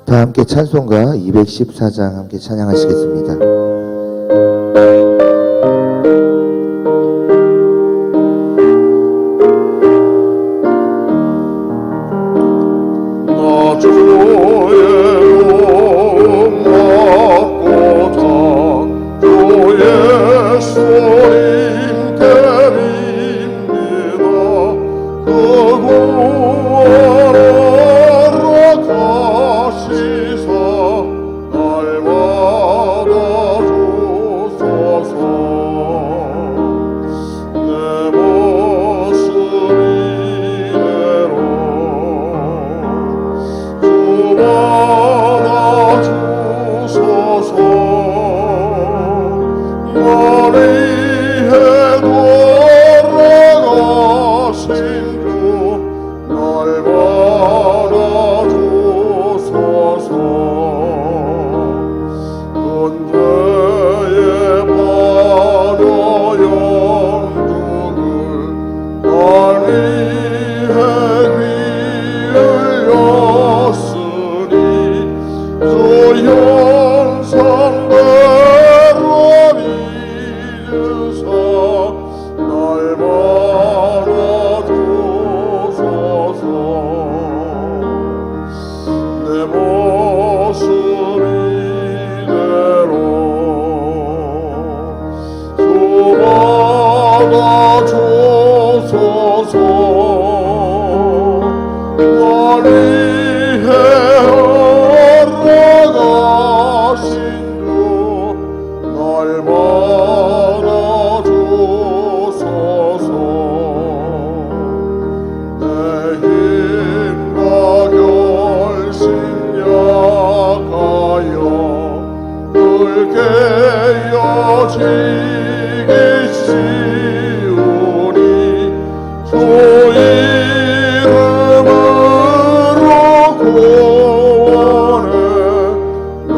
다 함께 찬송가 214장 함께 찬양하시겠습니다. 나 주의 nom 맡고자 주의 소림께 빕니다. 그 구원하러 가시사 날 받아주소서. 내 모습 이대로 받아주소서. 날 위해 돌아가신 주 날 받아주소서. 언제에 바로 영주를 날 위해 귀 열렸으니 주 형상대로 믿으사 날 받아주소서. 내 모습 이대로 주 받아주소서. 날 위해 알아가신 주 날 받아주소서. 내 힘과 결심 약하여 늘 깨어지기 쉬우니 주 이름으로 구원해 날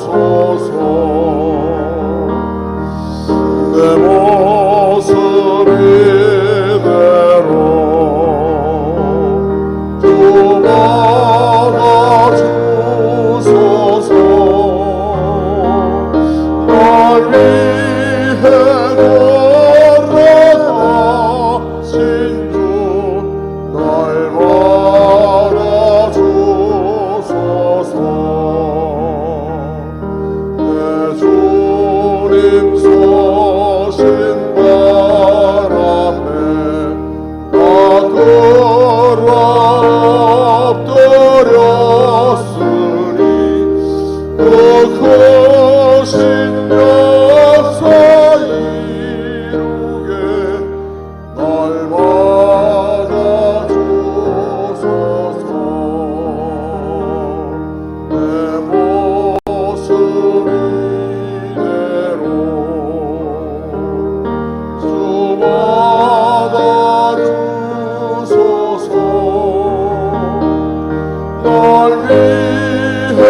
받아주소서. 내 모습 이대로 주 받아주소서. 날 위해 돌아가신 주 날 받아주소서. 내 주님 쏘신 바람에 나 끌어 엎드렸으니 그 크신 역사 이루게 날 받아주소서. 내 모습 이대로 주 받아주소서. 날 위해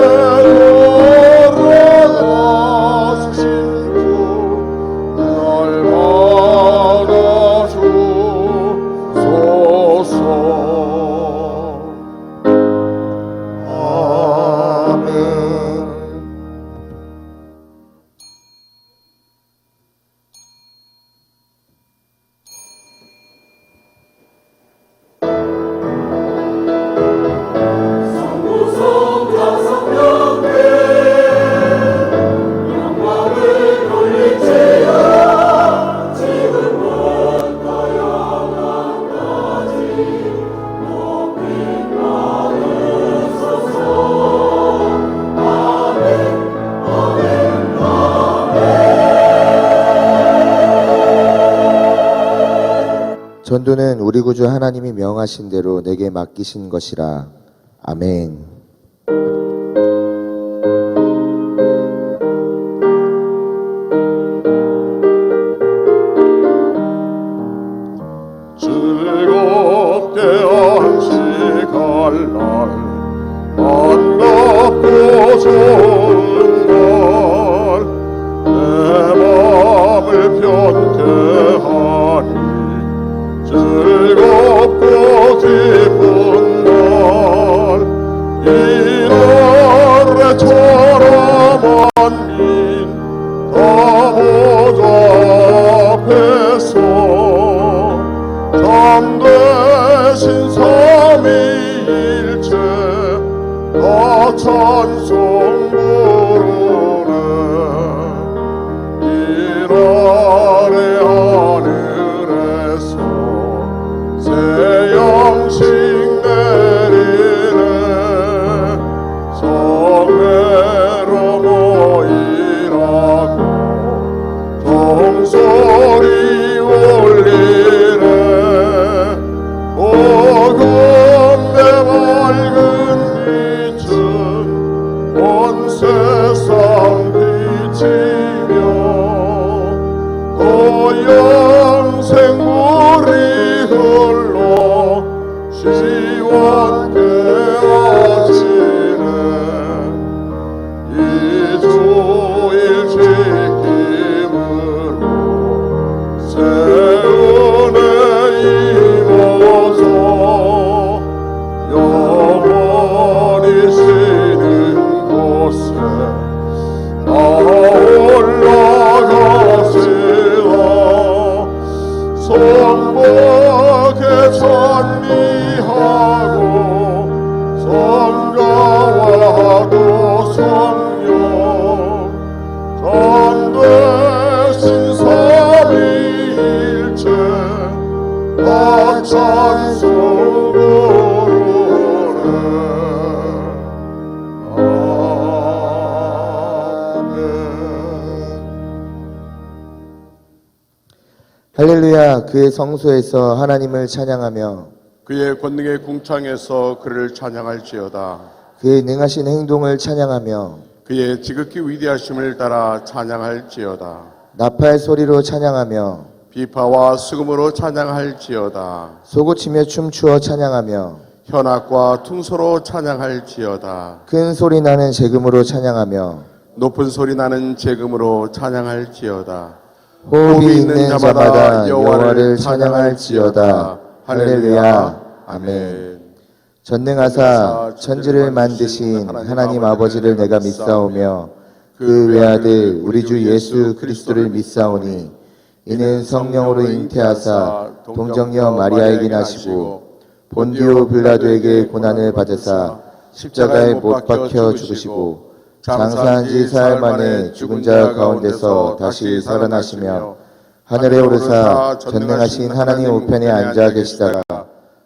돌아가신 주 날 받아주소서. 아멘. 전도는 우리 구주 하나님이 명하신 대로 내게 맡기신 것이라. 아멘. 즐겁게 안식할 날 반갑고 좋은 날 내 맘을 편케 하니 즐겁고 기쁜 날 곳에 다 올라가시라. 성복에 찬미하고 성가와도 성령 참되신 삼위일체 다 찬송으로네. 아멘. 할렐루야. 그의 성소에서 하나님을 찬양하며 그의 권능의 궁창에서 그를 찬양할지어다. 그의 능하신 행동을 찬양하며 그의 지극히 위대하심을 따라 찬양할지어다. 나팔 소리로 찬양하며 비파와 수금으로 찬양할지어다. 소고치며 춤추어 찬양하며 현악과 퉁소로 찬양할지어다. 큰 소리 나는 재금으로 찬양하며 높은 소리 나는 재금으로 찬양할지어다. 호흡이 있는 자마다 여호와를 찬양할지어다. 할렐루야. 아멘. 전능하사 천지를 만드신 하나님 아버지를 내가 믿사오며 그 외아들 우리 주 예수 그리스도를 믿사오니 이는 성령으로 잉태하사 동정녀 마리아에게 나시고 본디오 빌라도에게 고난을 받으사 십자가에 못 박혀 죽으시고 장사한 지 사흘 만에 죽은 자 가운데서 다시 살아나시며 하늘에 오르사 전능하신 하나님 우편에 앉아 계시다가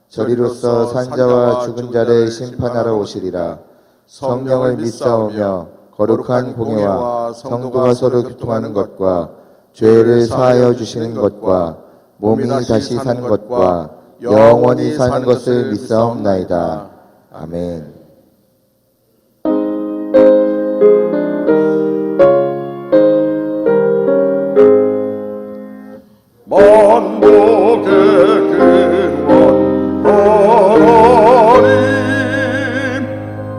저리로서 산자와 죽은 자를 심판하러 오시리라. 성령을 믿사오며 거룩한 공예와 성도가 서로 교통하는 것과 죄를 사하여 주시는 것과 몸이 다시 사는 것과 영원히 사는 것을 믿사옵나이다. 아멘. 만복의 근원 하나님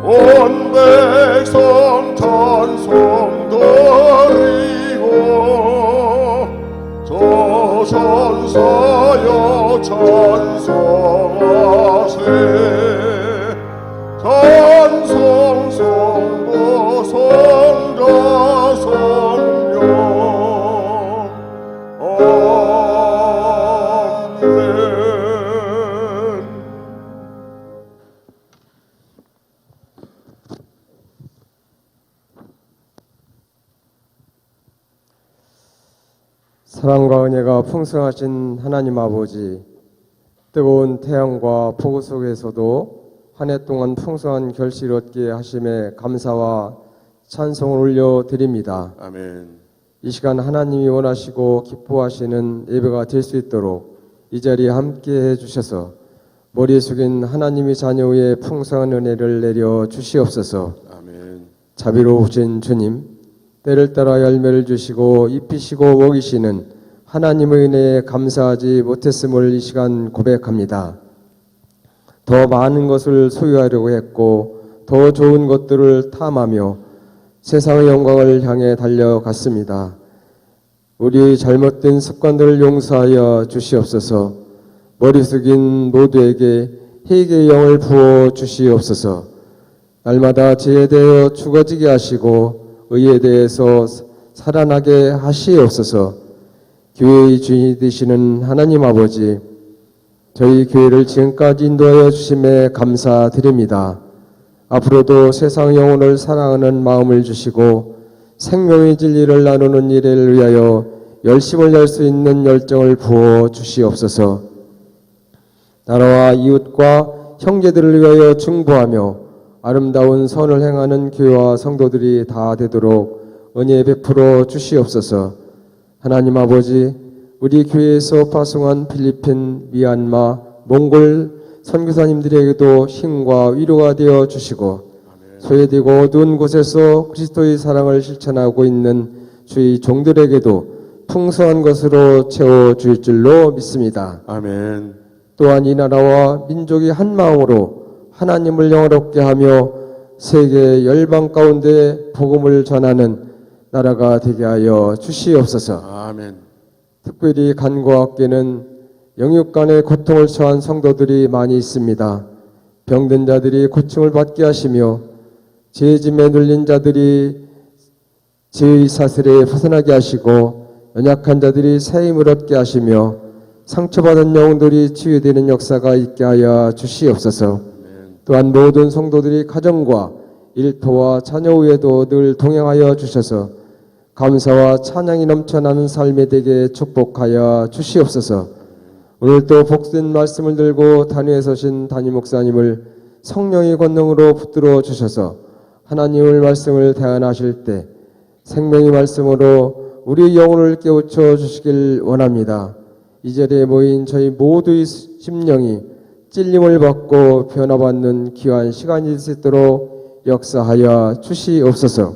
온 백성 찬송 드리고 저선사여 찬송하세. 찬송 성부 성자 성령 사랑과 은혜가 풍성하신 하나님 아버지, 뜨거운 태양과 폭우 속에서도 한 해 동안 풍성한 결실을 얻게 하심에 감사와 찬송을 올려드립니다. 아멘. 이 시간 하나님이 원하시고 기뻐하시는 예배가 될 수 있도록 이 자리에 함께해 주셔서 머리에 숙인 하나님의 자녀의 풍성한 은혜를 내려 주시옵소서. 아멘. 자비로우신 주님, 때를 따라 열매를 주시고 입히시고 먹이시는 하나님의 은혜에 감사하지 못했음을 이 시간 고백합니다. 더 많은 것을 소유하려고 했고 더 좋은 것들을 탐하며 세상의 영광을 향해 달려갔습니다. 우리의 잘못된 습관들을 용서하여 주시옵소서. 머리 숙인 모두에게 회개의 영을 부어 주시옵소서. 날마다 죄에 대하여 죽어지게 하시고 의에 대해서 살아나게 하시옵소서. 교회의 주인이 되시는 하나님 아버지, 저희 교회를 지금까지 인도하여 주심에 감사드립니다. 앞으로도 세상 영혼을 사랑하는 마음을 주시고 생명의 진리를 나누는 일을 위하여 열심을 낼 수 있는 열정을 부어 주시옵소서. 나라와 이웃과 형제들을 위하여 중보하며 아름다운 선을 행하는 교회와 성도들이 다 되도록 은혜 베풀어 주시옵소서. 하나님 아버지, 우리 교회에서 파송한 필리핀, 미얀마, 몽골 선교사님들에게도 힘과 위로가 되어 주시고 소외되고 어두운 곳에서 그리스도의 사랑을 실천하고 있는 주의 종들에게도 풍성한 것으로 채워줄 줄로 믿습니다. 아멘. 또한 이 나라와 민족이 한 마음으로 하나님을 영화롭게 하며 세계 열방 가운데 복음을 전하는 나라가 되게 하여 주시옵소서. 아멘. 특별히 간과 학계는 영육간의 고통을 처한 성도들이 많이 있습니다. 병든 자들이 고침을 받게 하시며 죄짐에 눌린 자들이 죄의 사슬에 벗어나게 하시고 연약한 자들이 새 힘을 얻게 하시며 상처받은 영혼들이 치유되는 역사가 있게 하여 주시옵소서. 또한 모든 성도들이 가정과 일터와 자녀 위에도 늘 동행하여 주셔서 감사와 찬양이 넘쳐나는 삶이 되게 축복하여 주시옵소서. 오늘도 복된 말씀을 들고 단위에 서신 담임 목사님을 성령의 권능으로 붙들어 주셔서 하나님의 말씀을 대안하실 때 생명의 말씀으로 우리의 영혼을 깨우쳐 주시길 원합니다. 이 자리에 모인 저희 모두의 심령이 찔림을 받고 변화받는 귀한 시간이 될 수 있도록 역사하여 주시옵소서.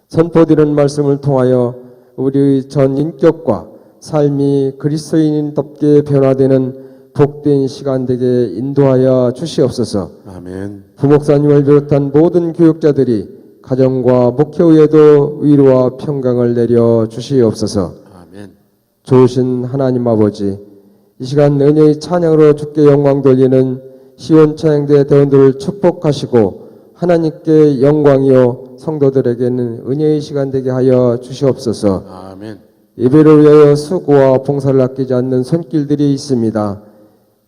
선포드리는 말씀을 통하여 우리의 전 인격과 삶이 그리스도인답게 변화되는 복된 시간 되게 인도하여 주시옵소서. 아멘. 부목사님을 비롯한 모든 교육자들이 가정과 목회의에도 위로와 평강을 내려 주시옵소서. 아멘. 좋으신 하나님 아버지, 이 시간 은혜의 찬양으로 주께 영광 돌리는 시온 찬양대 대원들을 축복하시고 하나님께 영광이요 성도들에게는 은혜의 시간 되게 하여 주시옵소서. 아멘. 예배를 위하여 수고와 봉사를 아끼지 않는 손길들이 있습니다.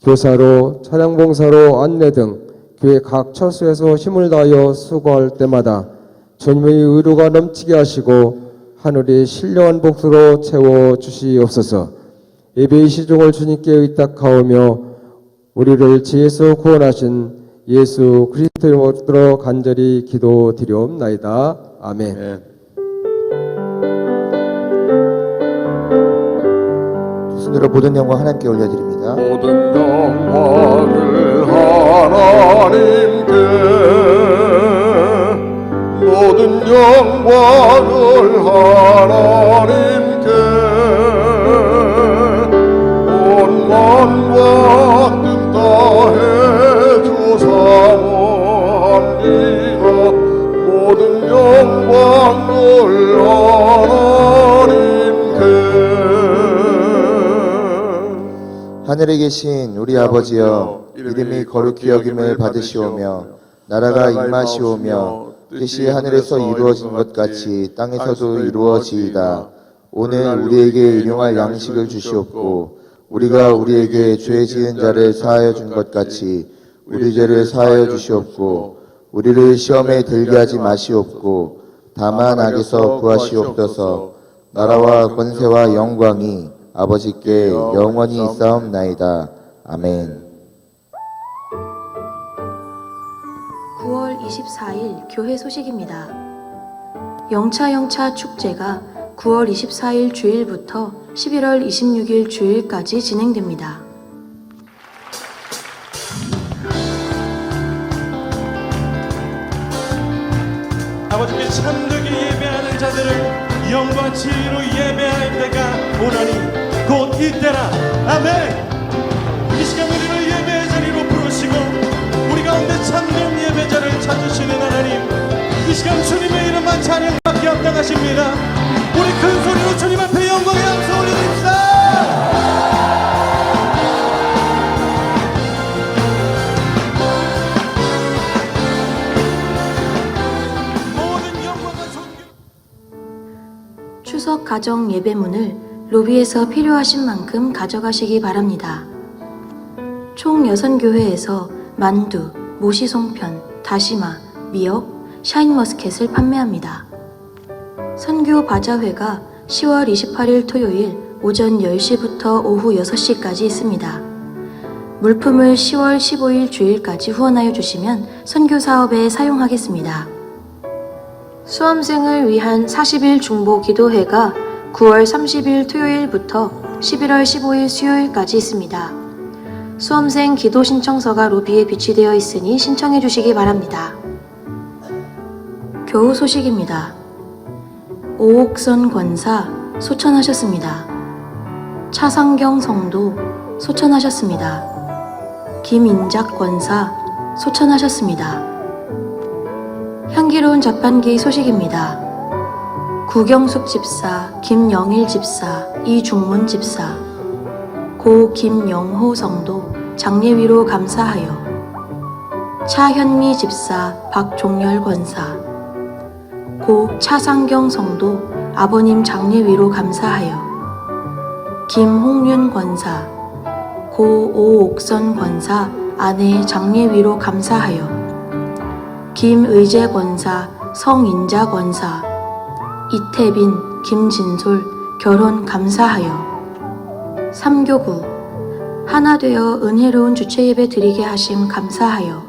교사로, 찬양봉사로, 안내 등 교회 각 처소에서 힘을 다하여 수고할 때마다 주님의 의로가 넘치게 하시고 하늘의 신령한 복수로 채워 주시옵소서. 예배의 시종을 주님께 의탁하오며 우리를 지혜에서 구원하신 예수 그리스도의 이름으로 간절히 기도드리옵나이다. 아멘. 아멘. 두 손으로 모든 영광 하나님께 올려드립니다. 모든 영광을 하나님께, 모든 영광을 하나님께, 온 만과 뜻 다해 주사모합니다. 모든 영광을 하나님께. 하늘에 계신 우리 아버지여, 이름이 거룩히 여김을 받으시오며 나라가 임하시오며 뜻이 하늘에서 이루어진 것 같이 땅에서도 이루어지이다. 오늘 우리에게 일용할 양식을 주시옵고 우리가 우리에게 죄 지은 자를 사하여 준 것 같이 우리 죄를 사하여 주시옵고 우리를 시험에 들게 하지 마시옵고 다만 악에서 구하시옵소서. 나라와 권세와 영광이 아버지께 영원히 있사옵나이다. 아멘. 9월 24일 교회 소식입니다. 영차 축제가 9월 24일 주일부터 11월 26일 주일까지 진행됩니다. 아버지께 참되게 예배하는 자들을 영과 진리로 예배할 때가 오나니 곧 이때라. 아멘. 이 시간 우리를 예배의 자리로 부르시고 우리 가운데 참된 예배자를 찾으시는 하나님, 이 시간 주님의 이름만 찬양받기 합당하십니다. 우리 큰 소리로 주님 앞에 영광의 함성 올려드립시다. 추석 가정 예배문을 로비에서 필요하신 만큼 가져가시기 바랍니다. 총 6교회에서 만두, 모시송편, 다시마, 미역, 샤인머스켓을 판매합니다. 선교 바자회가 10월 28일 토요일 오전 10시부터 오후 6시까지 있습니다. 물품을 10월 15일 주일까지 후원하여 주시면 선교 사업에 사용하겠습니다. 수험생을 위한 40일 중보 기도회가 9월 30일 토요일부터 11월 15일 수요일까지 있습니다. 수험생 기도 신청서가 로비에 비치되어 있으니 신청해 주시기 바랍니다. 교우 소식입니다. 오옥선 권사 소천하셨습니다. 차상경 성도 소천하셨습니다. 김인작 권사 소천하셨습니다. 향기로운 자판기 소식입니다. 구경숙 집사, 김영일 집사, 이중문 집사, 고 김영호 성도 장례위로 감사하여 차현미 집사 박종열 권사, 고 차상경 성도 아버님 장례 위로 감사하여, 김홍윤 권사, 고 오옥선 권사 아내 장례 위로 감사하여, 김의재 권사, 성인자 권사, 이태빈, 김진솔 결혼 감사하여, 삼교구 하나 되어 은혜로운 주체예배 드리게 하심 감사하여,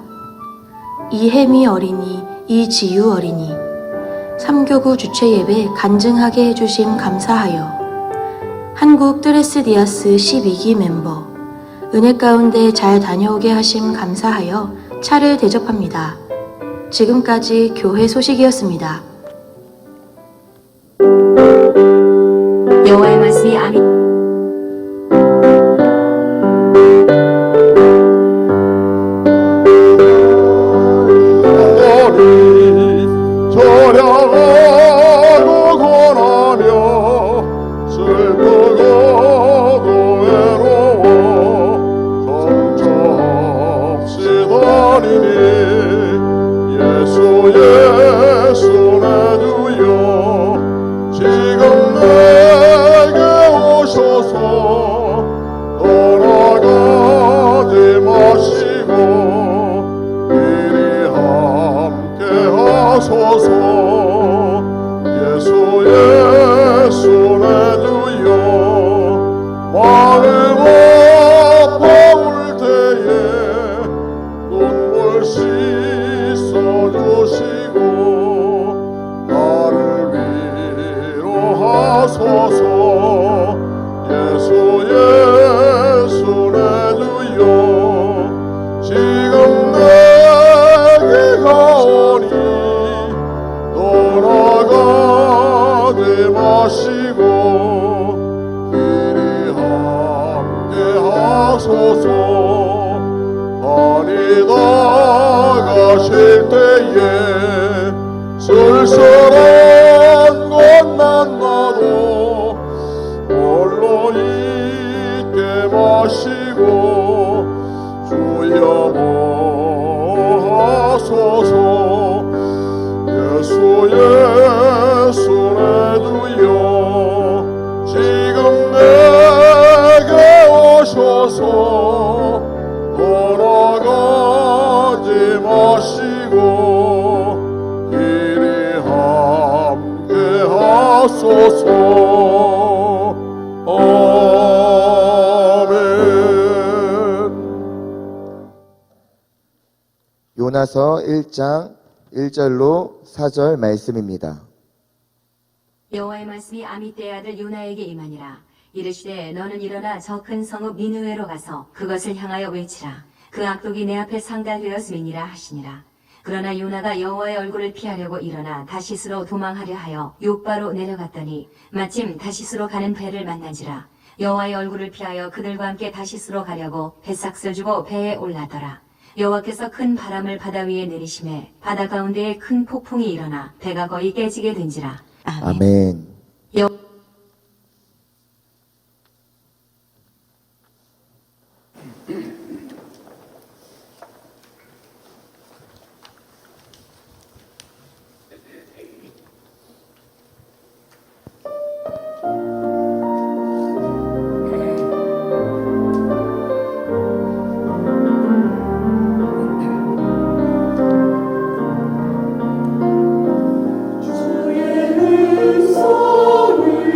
이혜미 어린이, 이지유 어린이 삼교구 주체예배 간증하게 해주심 감사하여, 한국 드레스디아스 12기 멤버 은혜 가운데 잘 다녀오게 하심 감사하여 차를 대접합니다. 지금까지 교회 소식이었습니다. 여호와의 말씀이 아멘. 저량하고 고나며 슬프고도 외로워 정처없이 다니니 예수 내 주여 지금 내게 오셔서 떠나가지 마시고 이리 함께 하소서. 예수 내 주여 마음 아파 울 때에 눈물 씻어주시고 나를 위로하소서. 예수 내 주여 지금 내게 가오니 돌아가지 마시고 이리 함께 하소서. 다니다 가실 때에 쓸쓸한 것 만나도 홀로 있게 마시고 주여 하소서. 예수 내 주여 지금 내게 오셔서 돌아가지 마시고 이리 함께 하소서. 아멘. 요나서 1장 1절로 4절 말씀입니다. 여호와의 말씀이 아미떼의 아들 요나에게 임하니라. 이르시되 너는 일어나 저 큰 성읍 니느웨로 가서 그것을 향하여 외치라. 그 악독이 내 앞에 상달되었음이니라 하시니라. 그러나 요나가 여호와의 얼굴을 피하려고 일어나 다시스로 도망하려 하여 욥바로 내려갔더니 마침 다시스로 가는 배를 만난지라. 여호와의 얼굴을 피하여 그들과 함께 다시스로 가려고 배삭을 주고 배에 올라더라. 여호와께서 큰 바람을 바다 위에 내리심에 바다 가운데에 큰 폭풍이 일어나 배가 거의 깨지게 된지라. 아멘. 아멘. 주의 은총을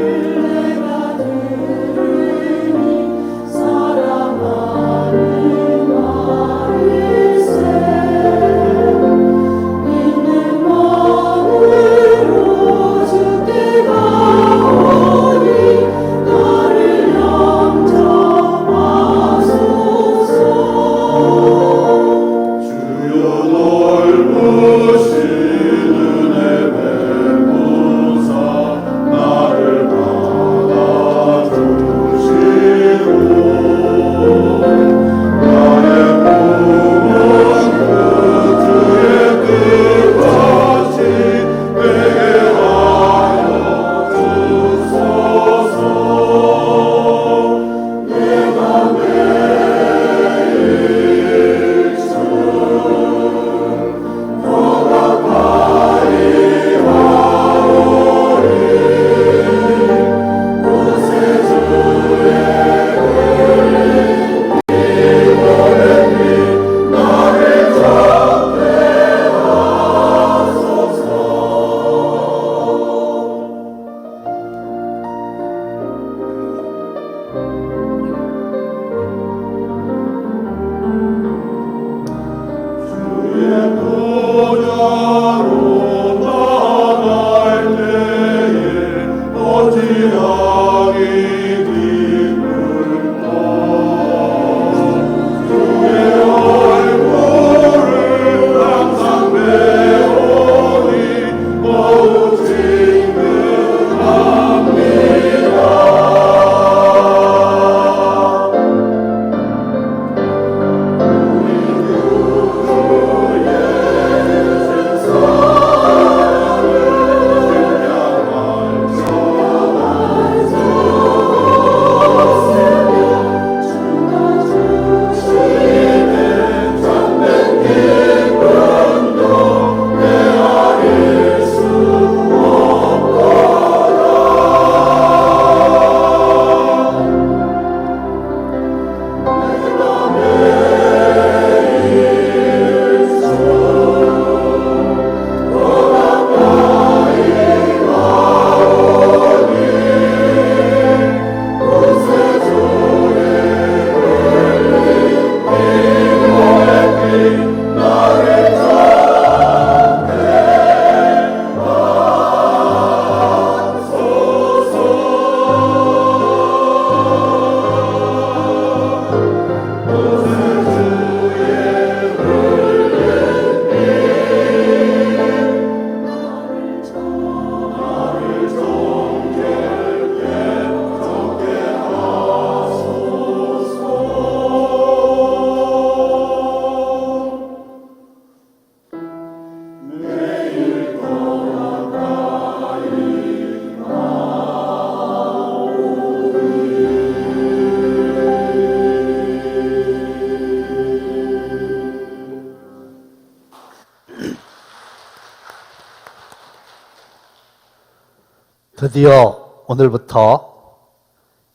드디어 오늘부터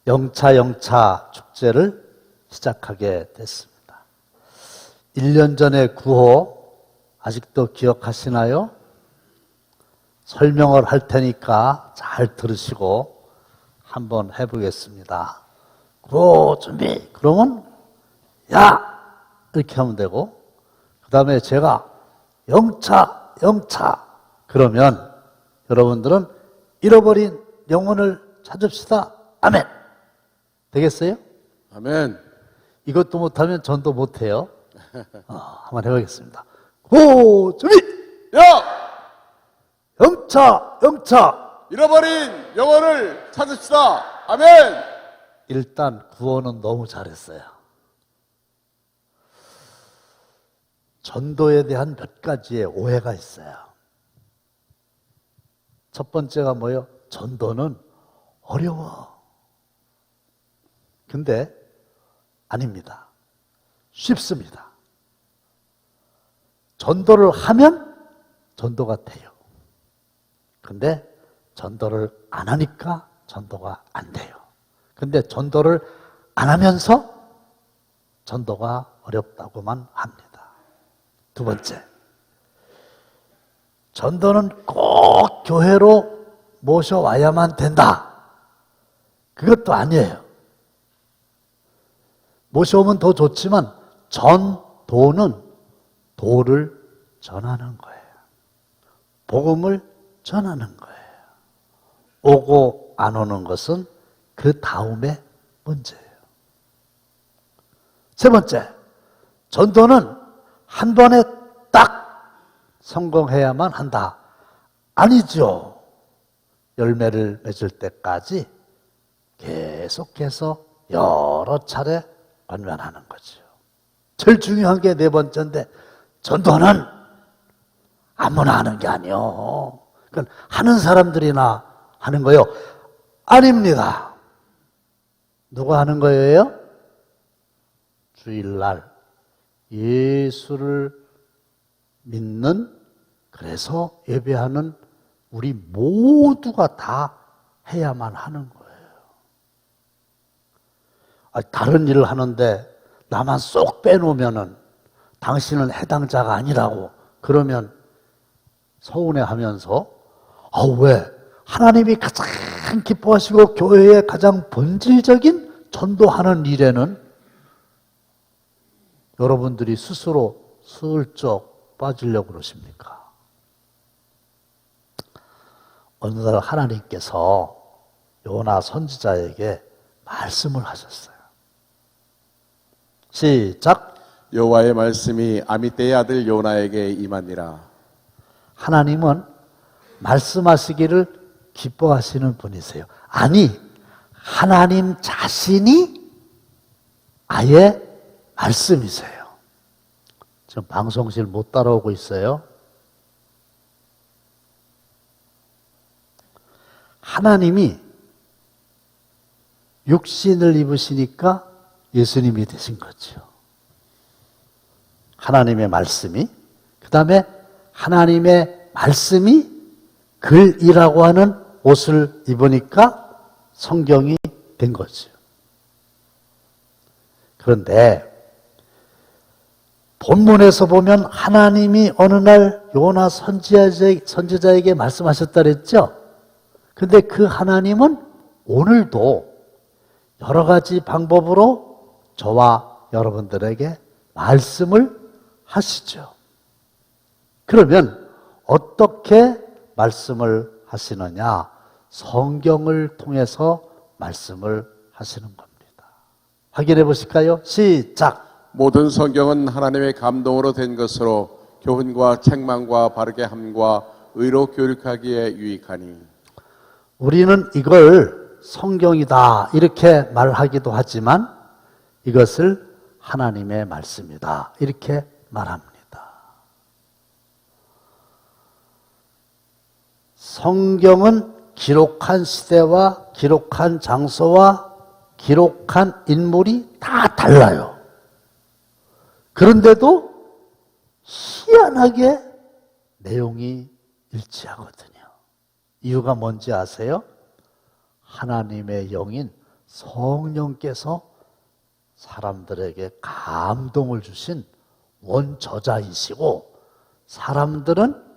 영차 축제를 시작하게 됐습니다. 1년 전의 구호 아직도 기억하시나요? 설명을 할 테니까 잘 들으시고 한번 해보겠습니다. 구호 준비! 그러면 야! 이렇게 하면 되고, 그 다음에 제가 영차 그러면 여러분들은 잃어버린 영혼을 찾읍시다. 아멘. 되겠어요? 아멘. 이것도 못하면 전도 못해요. 한번 해보겠습니다. 고 준비. 야! 영차. 잃어버린 영혼을 찾읍시다. 아멘. 일단 구호는 너무 잘했어요. 전도에 대한 몇 가지의 오해가 있어요. 첫 번째가 뭐예요? 전도는 어려워. 근데 아닙니다. 쉽습니다. 전도를 하면 전도가 돼요. 근데 전도를 안 하니까 전도가 안 돼요. 근데 전도를 안 하면서 전도가 어렵다고만 합니다. 두 번째, 전도는 꼭 교회로 모셔와야만 된다. 그것도 아니에요. 모셔오면 더 좋지만 전도는 도를 전하는 거예요. 복음을 전하는 거예요. 오고 안 오는 것은 그 다음의 문제예요. 세 번째, 전도는 한 번에 딱 성공해야만 한다. 아니죠. 열매를 맺을 때까지 계속해서 여러 차례 관면하는 거죠. 제일 중요한 게 네 번째인데, 전도는 아무나 하는 게 아니요. 그건 하는 사람들이나 하는 거요. 아닙니다. 누가 하는 거예요? 주일날 예수를 믿는, 그래서 예배하는 우리 모두가 다 해야만 하는 거예요. 다른 일을 하는데 나만 쏙 빼놓으면은 당신은 해당자가 아니라고 그러면 서운해하면서, 왜? 하나님이 가장 기뻐하시고 교회의 가장 본질적인 전도하는 일에는 여러분들이 스스로 슬쩍 빠지려고 그러십니까? 어느 날 하나님께서 요나 선지자에게 말씀을 하셨어요. 시작. 여호와의 말씀이 아미떼의 아들 요나에게 임하니라. 하나님은 말씀하시기를 기뻐하시는 분이세요. 아니, 하나님 자신이 아예 말씀이세요. 지금 방송실 못 따라오고 있어요. 하나님이 육신을 입으시니까 예수님이 되신 거죠. 하나님의 말씀이, 그 다음에 하나님의 말씀이 글이라고 하는 옷을 입으니까 성경이 된 거죠. 그런데 본문에서 보면 하나님이 어느 날 요나 선지자에게 말씀하셨다 그랬죠? 근데 그 하나님은 오늘도 여러 가지 방법으로 저와 여러분들에게 말씀을 하시죠. 그러면 어떻게 말씀을 하시느냐? 성경을 통해서 말씀을 하시는 겁니다. 확인해 보실까요? 시작. 모든 성경은 하나님의 감동으로 된 것으로 교훈과 책망과 바르게 함과 의로 교육하기에 유익하니. 우리는 이걸 성경이다 이렇게 말하기도 하지만 이것을 하나님의 말씀이다 이렇게 말합니다. 성경은 기록한 시대와 기록한 장소와 기록한 인물이 다 달라요. 그런데도 희한하게 내용이 일치하거든요. 이유가 뭔지 아세요? 하나님의 영인 성령께서 사람들에게 감동을 주신 원저자이시고 사람들은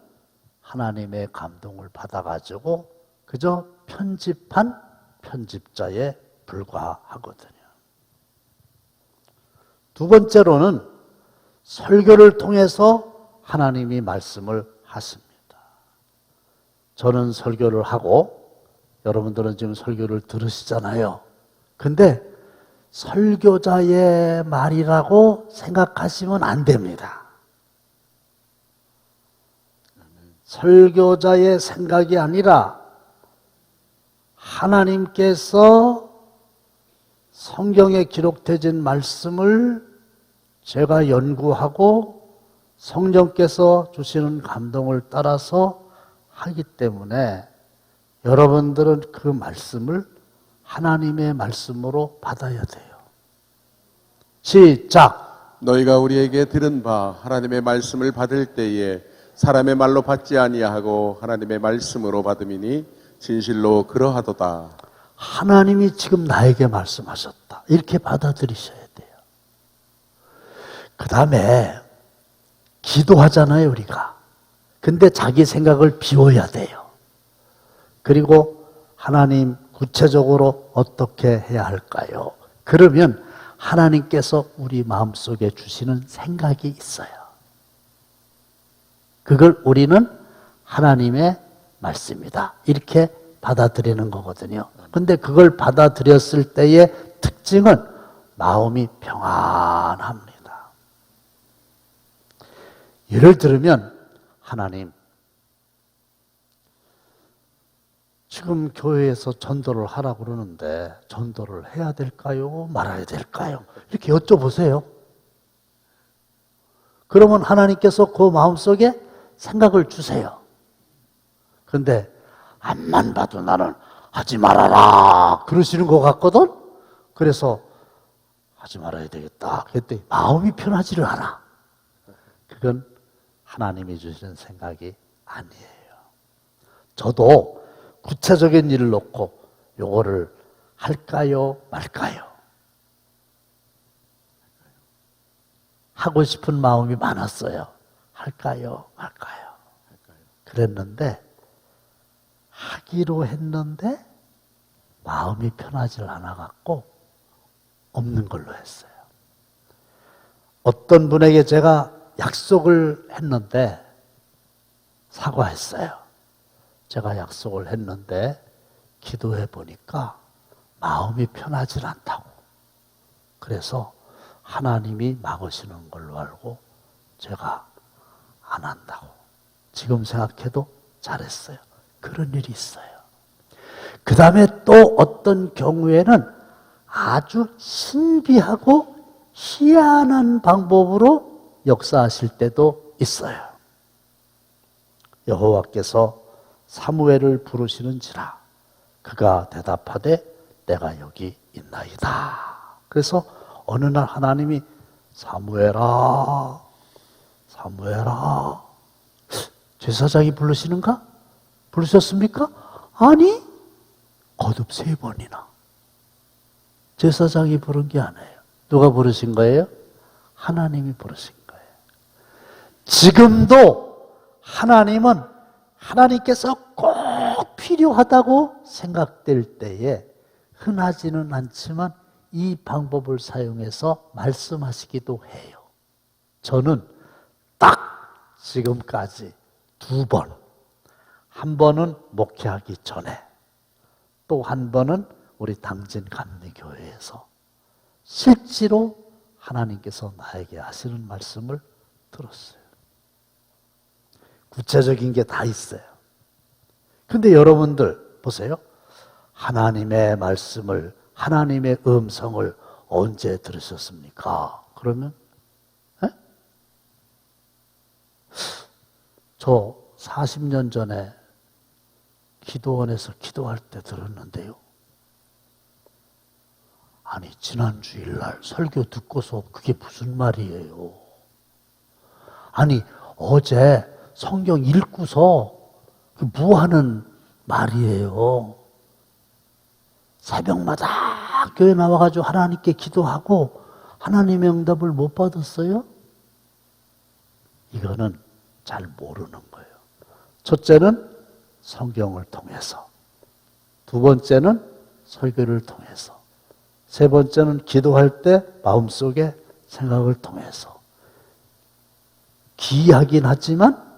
하나님의 감동을 받아가지고 그저 편집한 편집자에 불과하거든요. 두 번째로는 설교를 통해서 하나님이 말씀을 하십니다. 저는 설교를 하고 여러분들은 지금 설교를 들으시잖아요. 근데 설교자의 말이라고 생각하시면 안 됩니다. 설교자의 생각이 아니라 하나님께서 성경에 기록되진 말씀을 제가 연구하고 성령께서 주시는 감동을 따라서 하기 때문에 여러분들은 그 말씀을 하나님의 말씀으로 받아야 돼요. 시작. 너희가 우리에게 들은 바 하나님의 말씀을 받을 때에 사람의 말로 받지 아니하고 하나님의 말씀으로 받음이니 진실로 그러하도다. 하나님이 지금 나에게 말씀하셨다. 이렇게 받아들이셔야 돼요. 그 다음에 기도하잖아요, 우리가. 근데 자기 생각을 비워야 돼요. 그리고 하나님 구체적으로 어떻게 해야 할까요? 그러면 하나님께서 우리 마음속에 주시는 생각이 있어요. 그걸 우리는 하나님의 말씀이다. 이렇게 받아들이는 거거든요. 근데 그걸 받아들였을 때의 특징은 마음이 평안합니다. 예를 들면 하나님, 지금 교회에서 전도를 하라고 그러는데 전도를 해야 될까요? 말아야 될까요? 이렇게 여쭤보세요. 그러면 하나님께서 그 마음속에 생각을 주세요. 그런데 앞만 봐도 나는 하지 말아라 그러시는 것 같거든. 그래서 하지 말아야 되겠다 그랬더니 마음이 편하지를 않아. 그건 하나님이 주시는 생각이 아니에요. 저도 구체적인 일을 놓고 요거를 할까요 말까요? 하고 싶은 마음이 많았어요. 할까요 말까요? 그랬는데 하기로 했는데 마음이 편하지 않아갖고 없는 걸로 했어요. 어떤 분에게 제가 약속을 했는데 사과했어요. 제가 약속을 했는데 기도해 보니까 마음이 편하지 않다고. 그래서 하나님이 막으시는 걸로 알고 제가 안 한다고. 지금 생각해도 잘했어요. 그런 일이 있어요. 그 다음에 또 어떤 경우에는 아주 신비하고 희한한 방법으로 역사하실 때도 있어요. 여호와께서 사무엘을 부르시는지라 그가 대답하되 내가 여기 있나이다. 그래서 어느 날 하나님이 사무엘아 사무엘아 제사장이 부르시는가? 부르셨습니까? 아니 거듭 3번이나 제사장이 부른 게 아니에요. 누가 부르신 거예요? 하나님이 부르신 거예요. 지금도 하나님은 하나님께서 꼭 필요하다고 생각될 때에 흔하지는 않지만 이 방법을 사용해서 말씀하시기도 해요. 저는 딱 지금까지 2번. 한 번은 목회하기 전에, 또 한 번은 우리 당진 감리교회에서 실제로 하나님께서 나에게 하시는 말씀을 들었어요. 구체적인 게 다 있어요. 근데 여러분들 보세요. 하나님의 말씀을, 하나님의 음성을 언제 들으셨습니까? 그러면 저 40년 전에 기도원에서 기도할 때 들었는데요. 아니, 지난 주일날 설교 듣고서 그게 무슨 말이에요? 아니, 어제 성경 읽고서 그 뭐 하는 말이에요? 새벽마다 교회 나와가지고 하나님께 기도하고 하나님의 응답을 못 받았어요? 이거는 잘 모르는 거예요. 첫째는 성경을 통해서, 두 번째는 설교를 통해서, 세 번째는 기도할 때 마음속에 생각을 통해서. 기이하긴 하지만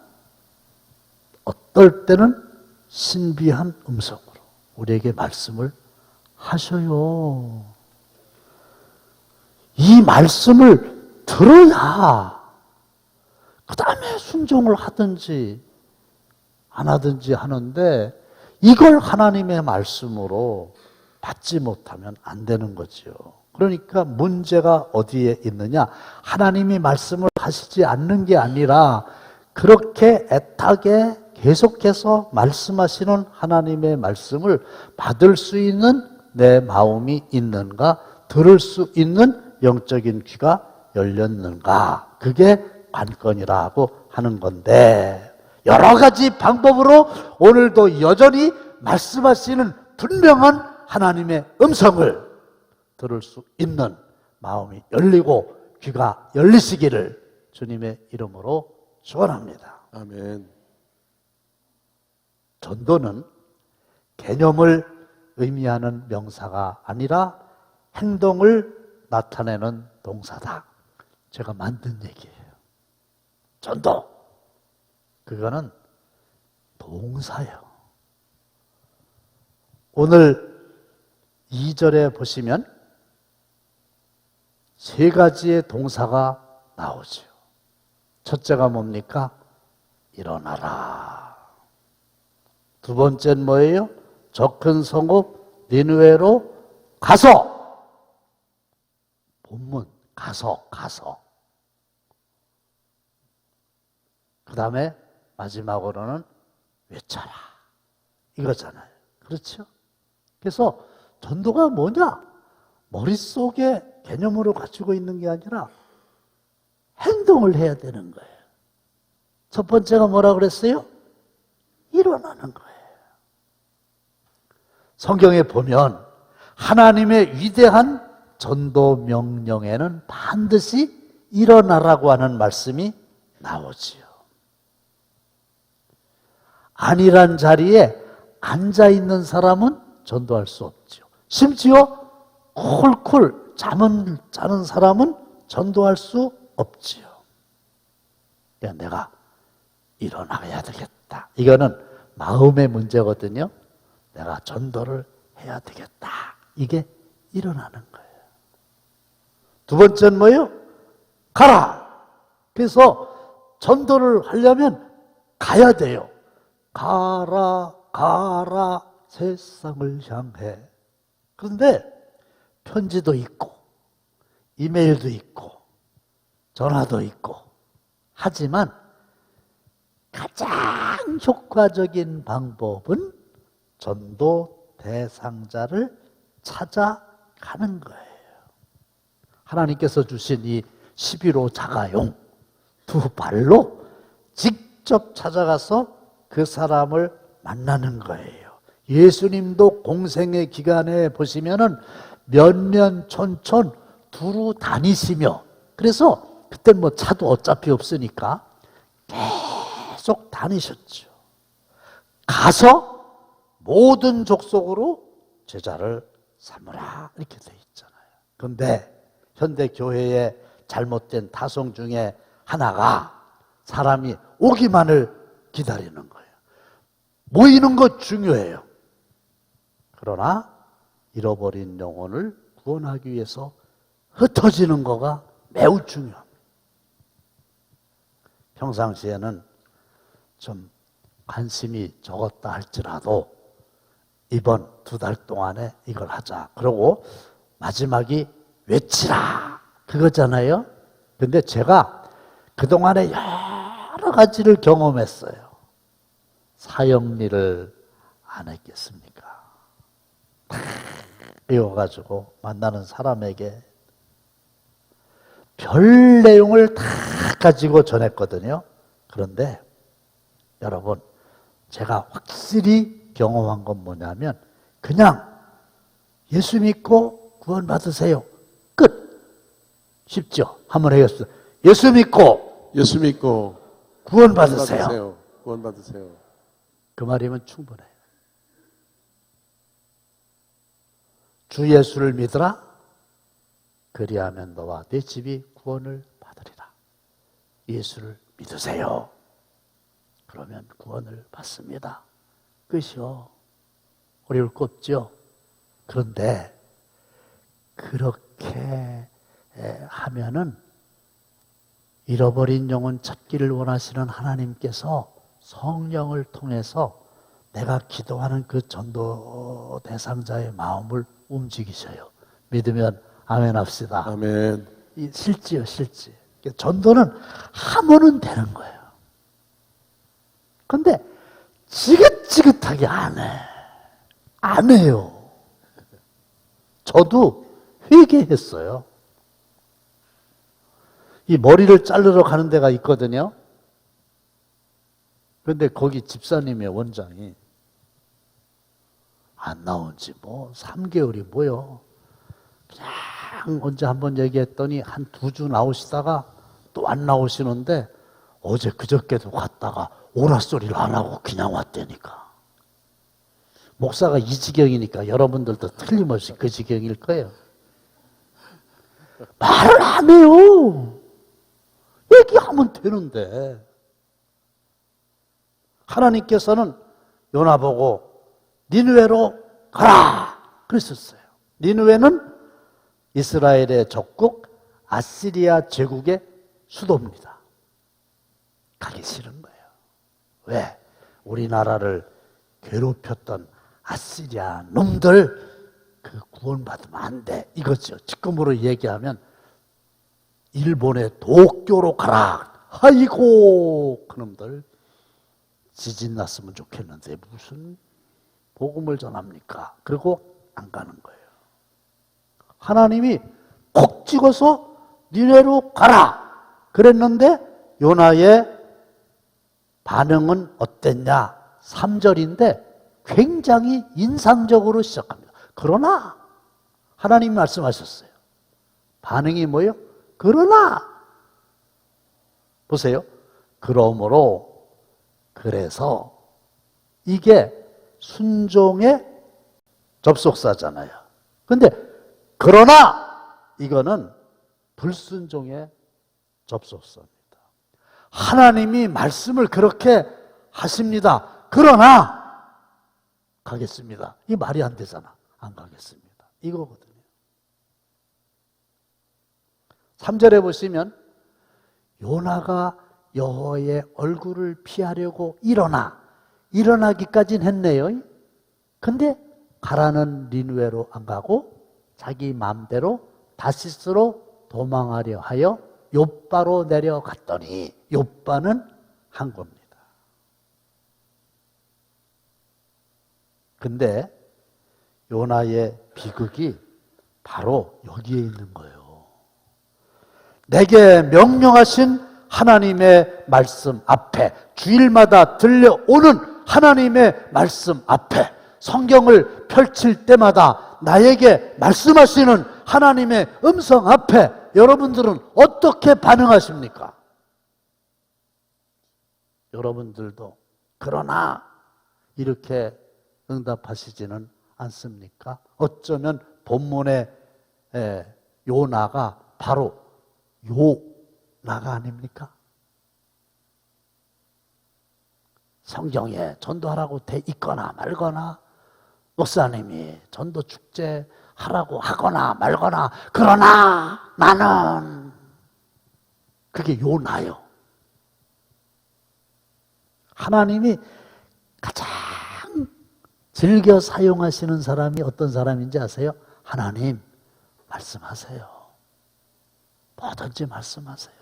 어떨 때는 신비한 음성으로 우리에게 말씀을 하셔요. 이 말씀을 들어야 그 다음에 순종을 하든지 안 하든지 하는데, 이걸 하나님의 말씀으로 받지 못하면 안 되는 거죠. 그러니까 문제가 어디에 있느냐? 하나님이 말씀을 하시지 않는 게 아니라 그렇게 애타게 계속해서 말씀하시는 하나님의 말씀을 받을 수 있는 내 마음이 있는가? 들을 수 있는 영적인 귀가 열렸는가? 그게 관건이라고 하는 건데, 여러 가지 방법으로 오늘도 여전히 말씀하시는 분명한 하나님의 음성을 들을 수 있는 마음이 열리고 귀가 열리시기를 주님의 이름으로 축원합니다. 아멘. 전도는 개념을 의미하는 명사가 아니라 행동을 나타내는 동사다. 제가 만든 얘기예요. 전도, 그거는 동사예요. 오늘 2절에 보시면 세 가지의 동사가 나오죠. 첫째가 뭡니까? 일어나라. 두 번째는 뭐예요? 저 큰 성읍 니느웨로 가서. 본문 가서. 그 다음에 마지막으로는 외쳐라. 이거잖아요. 그렇죠? 그래서 전도가 뭐냐? 머릿속에 개념으로 가지고 있는 게 아니라 행동을 해야 되는 거예요. 첫 번째가 뭐라 그랬어요? 일어나는 거예요. 성경에 보면 하나님의 위대한 전도 명령에는 반드시 일어나라고 하는 말씀이 나오지요. 안일한 자리에 앉아 있는 사람은 전도할 수 없죠. 심지어 쿨쿨 잠을 자는 사람은 전도할 수 없지요. 그러니까 내가 일어나야 되겠다. 이거는 마음의 문제거든요. 내가 전도를 해야 되겠다. 이게 일어나는 거예요. 두 번째는 뭐예요? 가라. 그래서 전도를 하려면 가야 돼요. 가라 세상을 향해. 그런데 편지도 있고 이메일도 있고 전화도 있고 하지만 가장 효과적인 방법은 전도 대상자를 찾아가는 거예요. 하나님께서 주신 이 11호 자가용 두 발로 직접 찾아가서 그 사람을 만나는 거예요. 예수님도 공생의 기간에 보시면은 면면촌촌 두루 다니시며, 그래서 그때 뭐 차도 어차피 없으니까 계속 다니셨죠. 가서 모든 족속으로 제자를 삼으라 이렇게 돼 있잖아요. 그런데 현대 교회의 잘못된 타성 중에 하나가 사람이 오기만을 기다리는 거예요. 모이는 것 중요해요. 그러나 잃어버린 영혼을 구원하기 위해서 흩어지는 거가 매우 중요합니다. 평상시에는 좀 관심이 적었다 할지라도 이번 2달 동안에 이걸 하자. 그러고 마지막이 외치라. 그거잖아요. 근데 제가 그동안에 여러 가지를 경험했어요. 사형리를 안 했겠습니까? 이어가지고 만나는 사람에게 별 내용을 다 가지고 전했거든요. 그런데 여러분, 제가 확실히 경험한 건 뭐냐면 그냥 예수 믿고 구원 받으세요. 끝. 쉽죠? 한번 해겠어요. 예수 믿고 구원 받으세요. 구원 받으세요. 그 말이면 충분해요. 주 예수를 믿으라. 그리하면 너와 네 집이 구원을 받으리라. 예수를 믿으세요. 그러면 구원을 받습니다. 끝이요. 어려울 거 없죠. 그런데 그렇게 하면은 잃어버린 영혼 찾기를 원하시는 하나님께서 성령을 통해서 내가 기도하는 그 전도 대상자의 마음을 움직이셔요. 믿으면 아멘 합시다. 아멘. 실지요, 실지. 전도는 하면은 되는 거예요. 근데 지긋지긋하게 안 해. 안 해요. 저도 회개했어요. 이 머리를 자르러 가는 데가 있거든요. 그런데 거기 집사님의 원장이 안 나온 지 뭐 3개월이 뭐요. 그냥 언제 한번 얘기했더니 한 2주 나오시다가 또 안 나오시는데 어제 그저께도 갔다가 오라 소리를 안 하고 그냥 왔다니까. 목사가 이 지경이니까 여러분들도 틀림없이 그 지경일 거예요. 말을 안 해요. 얘기하면 되는데. 하나님께서는 요나 보고 니느웨로 가라 그랬었어요. 니느웨는 이스라엘의 적국 아시리아 제국의 수도입니다. 가기 싫은 거예요. 왜? 우리나라를 괴롭혔던 아시리아 놈들 그 구원받으면 안 돼. 이거죠. 지금으로 얘기하면 일본의 도쿄로 가라. 아이고 그놈들 지진 났으면 좋겠는데 무슨 복음을 전합니까? 그리고 안 가는 거예요. 하나님이 콕 찍어서 니네로 가라 그랬는데 요나의 반응은 어땠냐? 3절인데 굉장히 인상적으로 시작합니다. 그러나 하나님이 말씀하셨어요. 반응이 뭐예요? 그러나 보세요. 그러므로 그래서 이게 순종의 접속사잖아요. 근데 그러나 이거는 불순종의 접속사입니다. 하나님이 말씀을 그렇게 하십니다. 그러나 가겠습니다. 이 말이 안 되잖아. 안 가겠습니다. 이거거든요. 3절에 보시면 요나가 여호와의 얼굴을 피하려고 일어나기까지는 했네요. 근데 가라는 니느웨로 안 가고 자기 마음대로 다시스로 도망하려 하여 욥바로 내려갔더니 욥바는 한 겁니다. 근데 요나의 비극이 바로 여기에 있는 거예요. 내게 명령하신 하나님의 말씀 앞에, 주일마다 들려오는 하나님의 말씀 앞에 성경을 펼칠 때마다 나에게 말씀하시는 하나님의 음성 앞에 여러분들은 어떻게 반응하십니까? 여러분들도 그러나 이렇게 응답하시지는 않습니까? 어쩌면 본문의 요나가 바로 요나가 아닙니까? 성경에 전도하라고 돼 있거나 말거나, 목사님이 전도 축제 하라고 하거나 말거나, 그러나 나는, 그게 요나요. 하나님이 가장 즐겨 사용하시는 사람이 어떤 사람인지 아세요? 하나님, 말씀하세요. 뭐든지 말씀하세요.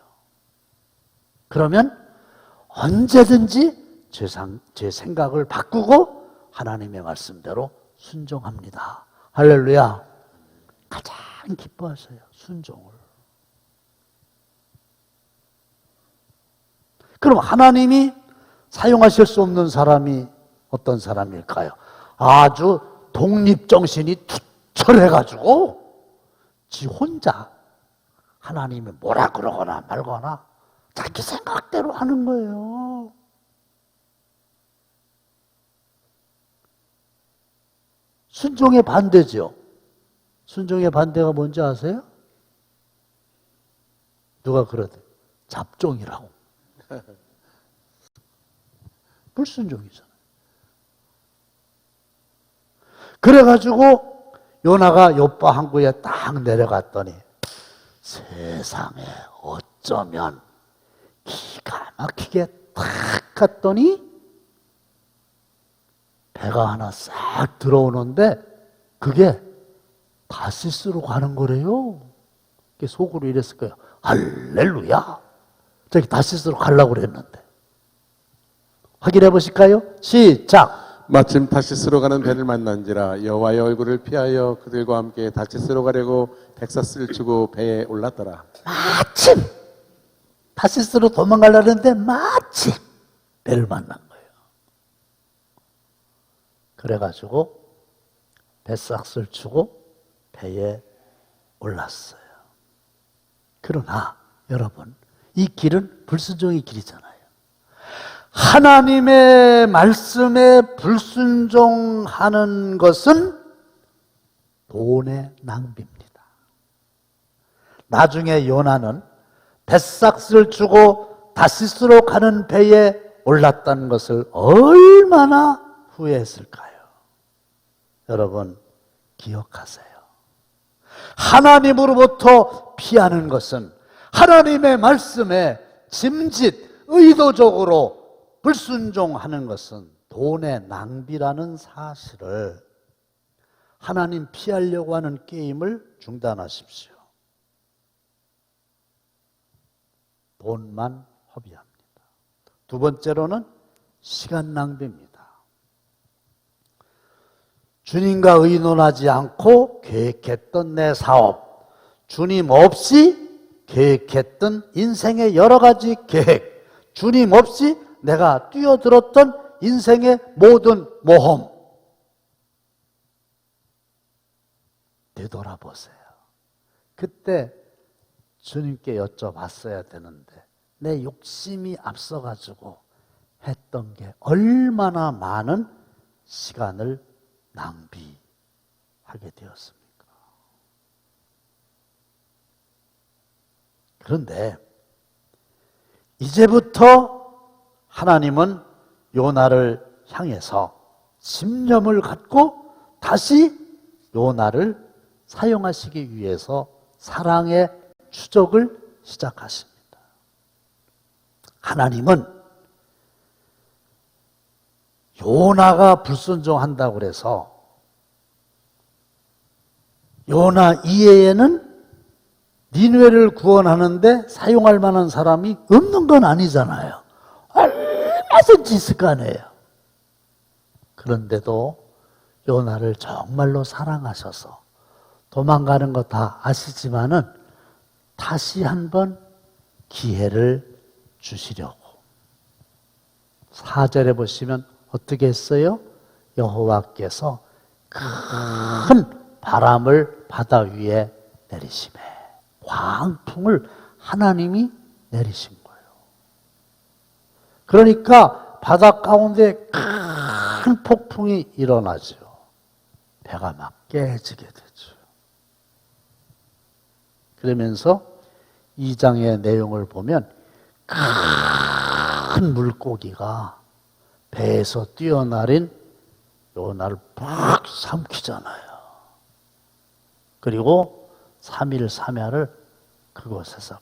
그러면 언제든지 제 생각을 바꾸고 하나님의 말씀대로 순종합니다. 할렐루야. 가장 기뻐하세요. 순종을. 그럼 하나님이 사용하실 수 없는 사람이 어떤 사람일까요? 아주 독립정신이 투철해가지고 지 혼자 하나님이 뭐라 그러거나 말거나 자기 생각대로 하는 거예요. 순종의 반대죠. 순종의 반대가 뭔지 아세요? 누가 그러대? 잡종이라고. 불순종이잖아요. 그래가지고 요나가 요파 항구에 딱 내려갔더니 세상에 어쩌면 기가 막히게 탁 갔더니 배가 하나 싹 들어오는데 그게 다시스로 가는 거래요. 속으로 이랬을 거예요. 할렐루야. 저기 다시스로 가려고 그랬는데. 확인해 보실까요? 시작. 마침 다시스로 가는 배를 만난지라 여호와의 얼굴을 피하여 그들과 함께 다시스로 가려고 백사스를 주고 배에 올랐더라. 마침 다시스로 도망가려는데 마침 배를 만난 거예요. 그래가지고 뱃삭스를 주고 배에 올랐어요. 그러나 여러분, 이 길은 불순종의 길이잖아요. 하나님의 말씀에 불순종하는 것은 돈의 낭비입니다. 나중에 요나는 뱃삭스를 주고 다시스로 가는 배에 올랐다는 것을 얼마나 후회했을까요? 여러분, 기억하세요. 하나님으로부터 피하는 것은 하나님의 말씀에 짐짓, 의도적으로 불순종하는 것은 돈의 낭비라는 사실을 하나님 피하려고 하는 게임을 중단하십시오. 돈만 허비합니다. 두 번째로는 시간 낭비입니다. 주님과 의논하지 않고 계획했던 내 사업, 주님 없이 계획했던 인생의 여러 가지 계획, 주님 없이 내가 뛰어들었던 인생의 모든 모험, 되돌아보세요. 그때 주님께 여쭤봤어야 되는데 내 욕심이 앞서가지고 했던 게 얼마나 많은 시간을 낭비하게 되었습니까? 그런데 이제부터 하나님은 요나를 향해서 집념을 갖고 다시 요나를 사용하시기 위해서 사랑의 추적을 시작하십니다. 하나님은 요나가 불순종한다고 그래서 요나 이외에는 니느웨를 구원하는데 사용할 만한 사람이 없는 건 아니잖아요. 얼마든지 있을 거 아니에요. 그런데도 요나를 정말로 사랑하셔서 도망가는 거 다 아시지만은 다시 한번 기회를 주시려고. 4절에 보시면 어떻게 했어요? 여호와께서 큰 바람을 바다 위에 내리시매. 광풍을 하나님이 내리신 거예요. 그러니까 바다 가운데 큰 폭풍이 일어나죠. 배가 막 깨지게 되죠. 그러면서 2장의 내용을 보면 큰 물고기가 배에서 뛰어내린 요나를 팍 삼키잖아요. 그리고 3일 3야를 그곳에서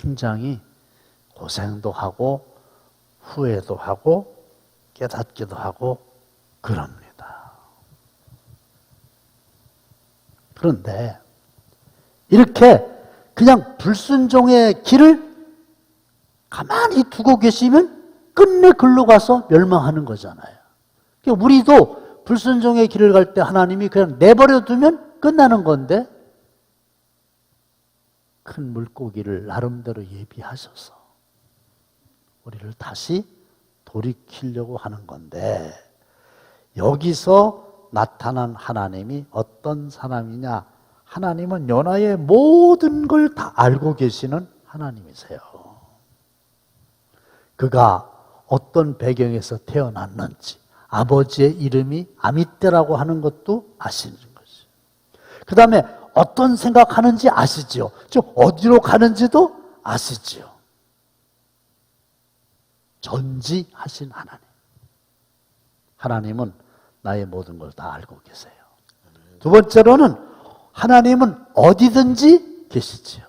굉장히 고생도 하고 후회도 하고 깨닫기도 하고 그럽니다. 그런데 이렇게 그냥 불순종의 길을 가만히 두고 계시면 끝내 글로 가서 멸망하는 거잖아요. 그러니까 우리도 불순종의 길을 갈 때 하나님이 그냥 내버려 두면 끝나는 건데 큰 물고기를 나름대로 예비하셔서 우리를 다시 돌이키려고 하는 건데 여기서 나타난 하나님이 어떤 사람이냐? 하나님은 요나의 모든 걸 다 알고 계시는 하나님이세요. 그가 어떤 배경에서 태어났는지 아버지의 이름이 아미떼라고 하는 것도 아시는 것이죠. 그 다음에 어떤 생각하는지 아시죠. 즉 어디로 가는지도 아시죠. 전지하신 하나님. 하나님은 나의 모든 걸 다 알고 계세요. 두 번째로는 하나님은 어디든지 계시지요.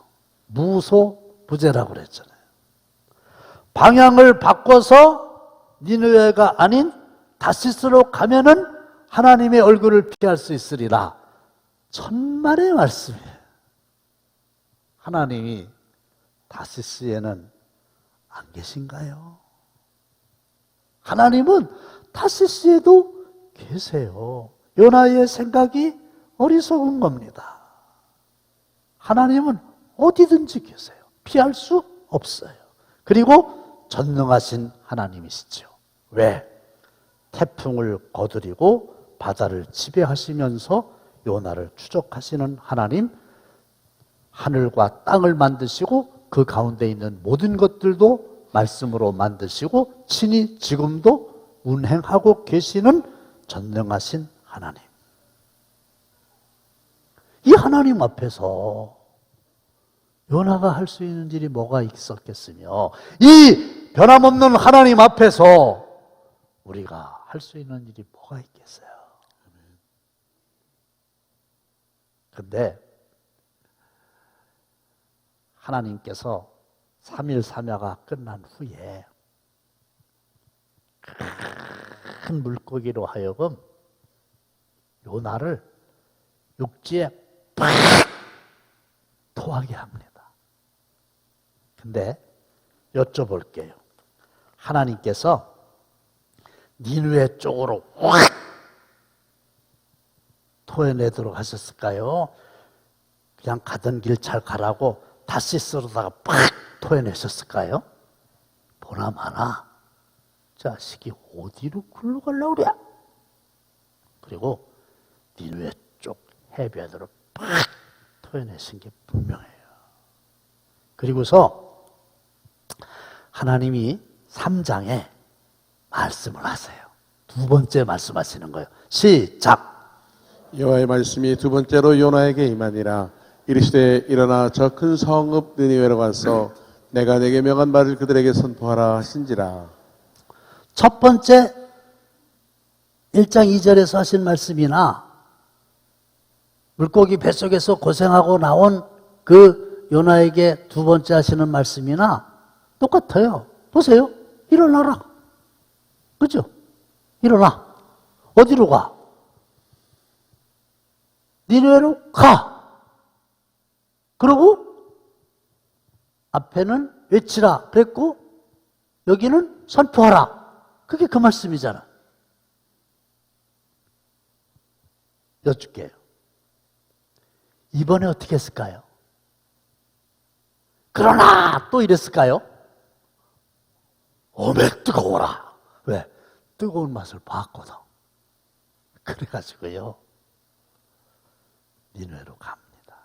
무소부재라고 그랬잖아요. 방향을 바꿔서 니느웨가 아닌 다시스로 가면은 하나님의 얼굴을 피할 수 있으리라. 천만의 말씀이에요. 하나님이 다시스에는 안 계신가요? 하나님은 다시스에도 계세요. 요나의 생각이 어리석은 겁니다. 하나님은 어디든지 계세요. 피할 수 없어요. 그리고 전능하신 하나님이시죠. 왜? 태풍을 거두리고 바다를 지배하시면서 요나를 추적하시는 하나님, 하늘과 땅을 만드시고 그 가운데 있는 모든 것들도 말씀으로 만드시고 친히 지금도 운행하고 계시는 전능하신 하나님. 이 하나님 앞에서 요나가 할 수 있는 일이 뭐가 있었겠으며 이 변함없는 하나님 앞에서 우리가 할 수 있는 일이 뭐가 있겠어요? 근데 하나님께서 3일 3야가 끝난 후에 큰 물고기로 하여금 요나를 육지에 팍 토하게 합니다. 근데 여쭤볼게요. 하나님께서 니느웨 쪽으로 확 토해내도록 하셨을까요? 그냥 가던 길 잘 가라고 다시스로다가 팍 토해내셨을까요? 보나마나 자식이 어디로 굴러가려고 그래? 그리고 니느웨 쪽 해변으로 팍 토해내신 게 분명해요. 그리고서 하나님이 3장에 말씀을 하세요. 두 번째 말씀하시는 거예요. 시작. 여호와의 말씀이 두 번째로 요나에게 임하니라. 이르시되 일어나 저 큰 성읍 느니웨로 가서 내가 내게 명한 말을 그들에게 선포하라 하신지라. 첫 번째 1장 2절에서 하신 말씀이나 물고기 뱃속에서 고생하고 나온 그 요나에게 두 번째 하시는 말씀이나 똑같아요. 보세요. 일어나라. 그죠? 일어나. 어디로 가? 니느웨로 가. 그리고 앞에는 외치라 그랬고 여기는 선포하라. 그게 그 말씀이잖아. 여쭙게요. 이번에 어떻게 했을까요? 그러나 또 이랬을까요? 어메 뜨거워라. 왜? 뜨거운 맛을 봤거든. 그래가지고요 니느웨로 갑니다.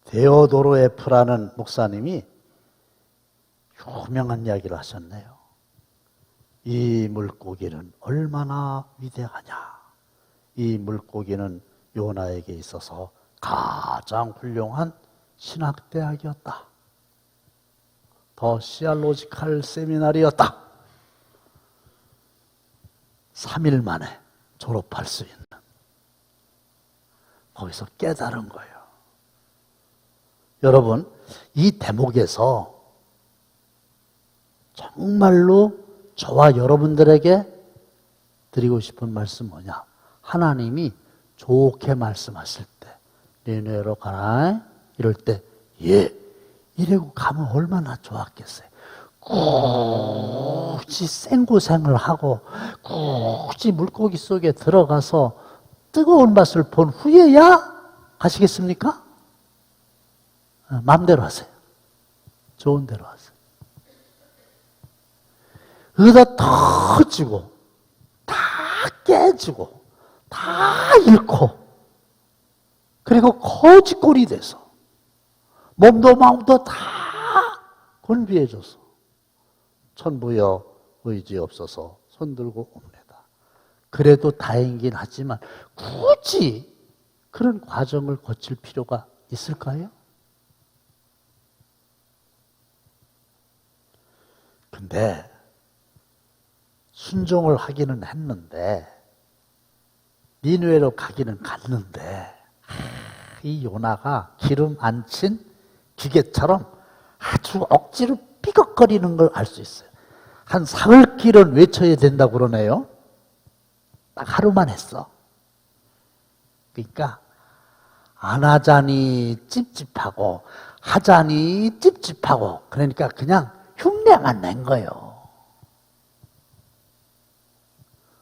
데오도로 에프라는 목사님이 유명한 이야기를 하셨네요. 이 물고기는 얼마나 위대하냐. 이 물고기는 요나에게 있어서 가장 훌륭한 신학대학이었다. 더 시알로지칼 세미나리였다. 3일 만에 졸업할 수 있는. 거기서 깨달은 거예요. 여러분, 이 대목에서 정말로 저와 여러분들에게 드리고 싶은 말씀 뭐냐? 하나님이 좋게 말씀하실 때, 니네로 가라. 이럴 때, 예. 이래고 가면 얼마나 좋았겠어요. 굳이 생고생을 하고, 굳이 물고기 속에 들어가서 뜨거운 맛을 본 후에야 가시겠습니까? 마음대로 하세요. 좋은 대로 하세요. 의다 터지고, 다 깨지고, 다 잃고, 그리고 거지꼴이 돼서, 몸도 마음도 다 곤비해져서, 천부여 의지 없어서 손들고 옵니다. 그래도 다행이긴 하지만 굳이 그런 과정을 거칠 필요가 있을까요? 근데 순종을 하기는 했는데 니느웨로 가기는 갔는데 이 요나가 기름 안 친 기계처럼 아주 억지로 삐걱거리는 걸 알 수 있어요. 한 사흘 길은 외쳐야 된다고 그러네요. 딱 하루만 했어. 그러니까 안 하자니 찝찝하고 하자니 찝찝하고 그러니까 그냥 흉내만 낸 거예요.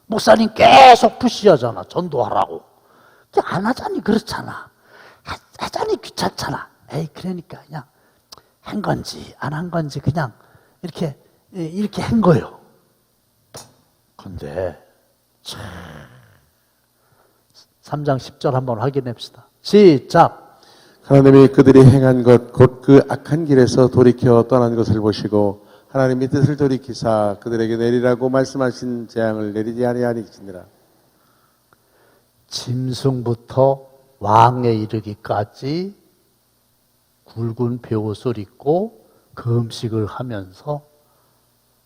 목사님 계속 푸시하잖아. 전도하라고. 안 하자니 그렇잖아. 하자니 귀찮잖아. 에이 그러니까 그냥 한 건지 안 한 건지 그냥 이렇게 한 거예요. 근데 3장 10절 한번 확인합시다. 시작. 하나님이 그들이 행한 것 곧 그 악한 길에서 돌이켜 떠난 것을 보시고 하나님이 뜻을 돌이키사 그들에게 내리라고 말씀하신 재앙을 내리지 아니하니라. 짐승부터 왕에 이르기까지 굵은 베옷을 입고 금식을 하면서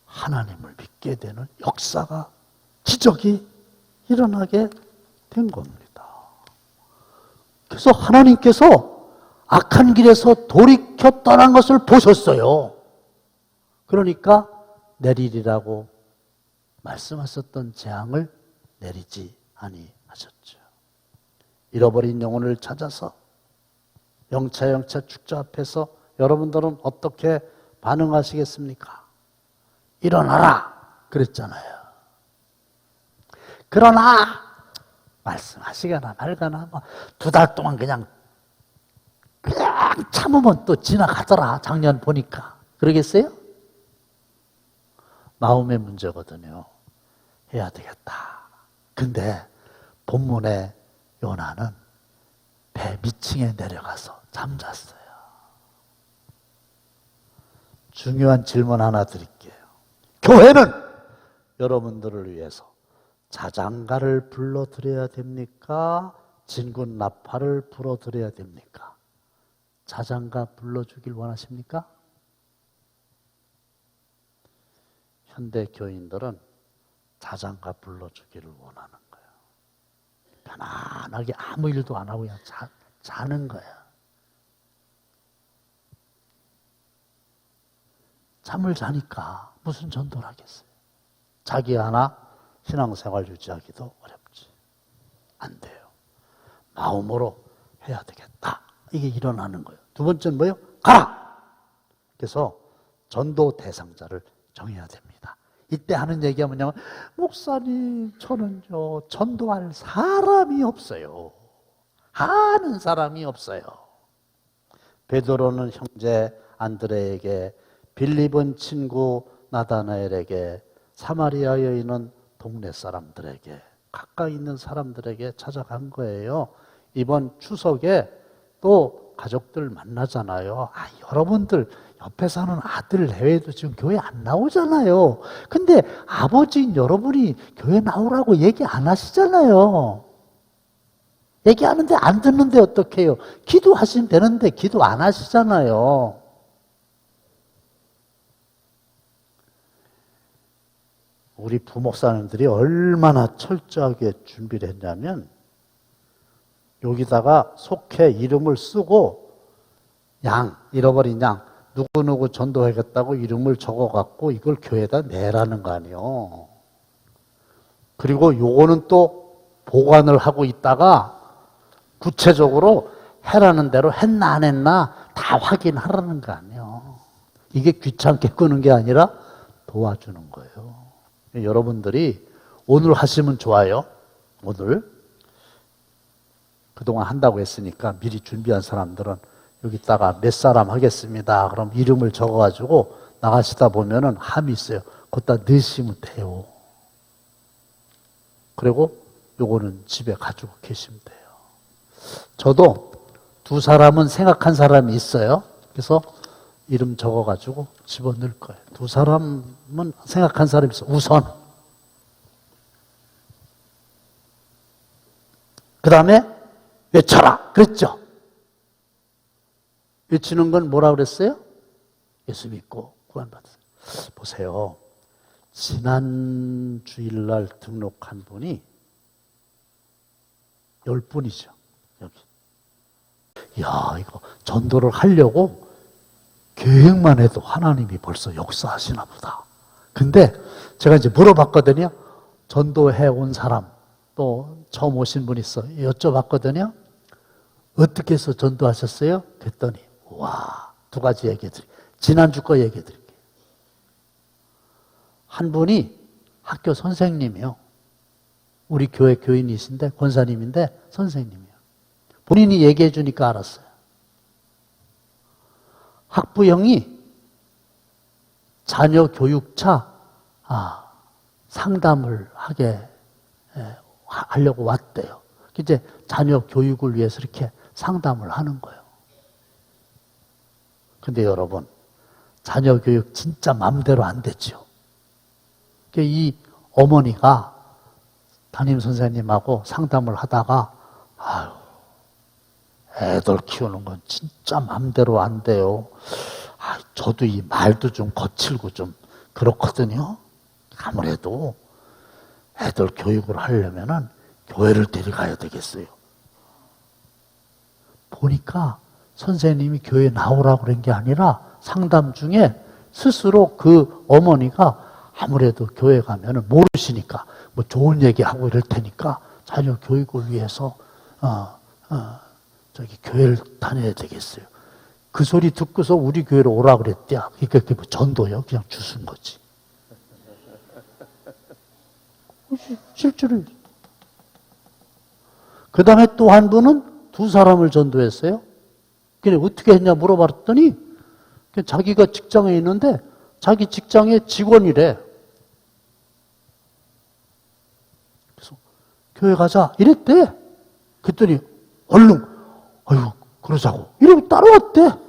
하나님을 믿게 되는 역사가, 기적이 일어나게 된 겁니다. 그래서 하나님께서 악한 길에서 돌이켜 떠난 것을 보셨어요. 그러니까 내리리라고 말씀하셨던 재앙을 내리지 아니하셨죠. 잃어버린 영혼을 찾아서 영차 축자 앞에서 여러분들은 어떻게 반응하시겠습니까? 일어나라 그랬잖아요. 그러나 말씀하시거나 말거나 2달 동안 그냥 참으면 또 지나가더라. 작년 보니까. 그러겠어요? 마음의 문제거든요. 해야 되겠다. 근데 본문의 요나는 배 밑층에 내려가서 잠잤어요. 중요한 질문 하나 드릴게요. 교회는 여러분들을 위해서 자장가를 불러드려야 됩니까? 진군 나팔을 불어드려야 됩니까? 자장가 불러주길 원하십니까? 현대 교인들은 자장가 불러주기를 원하는 거예요. 편안하게 아무 일도 안 하고 그냥 자는 거야. 잠을 자니까 무슨 전도를 하겠어요? 자기 하나 신앙생활 유지하기도 어렵지. 안 돼요. 마음으로 해야 되겠다. 이게 일어나는 거예요. 두 번째는 뭐예요? 가라! 그래서 전도 대상자를 정해야 됩니다. 이때 하는 얘기가 뭐냐면, 목사님, 저는요, 전도할 사람이 없어요. 하는 사람이 없어요. 베드로는 형제 안드레에게, 빌립은 친구 나다나엘에게, 사마리아 여인은 동네 사람들에게, 가까이 있는 사람들에게 찾아간 거예요. 이번 추석에 또 가족들 만나잖아요. 여러분들 옆에 사는 아들 내외도 지금 교회 안 나오잖아요. 근데 아버지인 여러분이 교회 나오라고 얘기 안 하시잖아요. 얘기하는데 안 듣는데 어떡해요? 기도하시면 되는데 기도 안 하시잖아요. 우리 부목사님들이 얼마나 철저하게 준비를 했냐면 여기다가 속해 이름을 쓰고 양, 잃어버린 양 누구누구 전도하겠다고 이름을 적어갖고 이걸 교회에다 내라는 거 아니에요. 그리고 요거는 또 보관을 하고 있다가 구체적으로 해라는 대로 했나 안 했나 다 확인하라는 거 아니에요. 이게 귀찮게 끄는 게 아니라 도와주는 거예요. 여러분들이 오늘 하시면 좋아요. 오늘 그동안 한다고 했으니까 미리 준비한 사람들은 여기다가 몇 사람 하겠습니다. 그럼 이름을 적어가지고 나가시다 보면은 함이 있어요. 거기다 넣으시면 돼요. 그리고 요거는 집에 가지고 계시면 돼요. 저도 2사람은 생각한 사람이 있어요. 그래서 이름 적어가지고 집어넣을 거예요. 2사람은 생각한 사람이 있어요. 우선. 그 다음에 외쳐라. 그랬죠? 외치는 건 뭐라 그랬어요? 예수 믿고 구원받았어요. 보세요. 지난 주일날 등록한 분이 10분이죠. 여기. 이야, 이거 전도를 하려고 계획만 해도 하나님이 벌써 역사하시나 보다. 근데 제가 이제 물어봤거든요. 전도해 온 사람, 또 처음 오신 분 있어. 여쭤봤거든요. 어떻게 해서 전도하셨어요? 그랬더니, 와, 2가지 얘기해 드릴게요. 지난주 거 얘기해 드릴게요. 한 분이 학교 선생님이요. 우리 교회 교인이신데, 권사님인데, 선생님이요. 본인이 얘기해 주니까 알았어요. 학부형이 자녀 교육차 상담을 하려고 왔대요. 이제 자녀 교육을 위해서 이렇게 상담을 하는 거예요. 근데 여러분, 자녀 교육 진짜 마음대로 안 됐죠. 이 어머니가 담임 선생님하고 상담을 하다가 아유, 애들 키우는 건 진짜 마음대로 안 돼요. 저도 이 말도 좀 거칠고 좀 그렇거든요. 아무래도 애들 교육을 하려면은 교회를 데려가야 되겠어요. 보니까 선생님이 교회 나오라고 그런 게 아니라 상담 중에 스스로 그 어머니가 아무래도 교회 가면은 모르시니까 뭐 좋은 얘기하고 이럴 테니까 자녀 교육을 위해서 교회를 다녀야 되겠어요. 그 소리 듣고서 우리 교회로 오라 그랬대요. 그러니까 그게 뭐 전도요? 그냥 주순 거지. 실제로. 그 다음에 또 한 분은 2사람을 전도했어요. 근데 어떻게 했냐 물어봤더니 자기가 직장에 있는데 자기 직장의 직원이래. 그래서 교회 가자 이랬대. 그랬더니 얼른 아유 그러자고 이러고 따라왔대.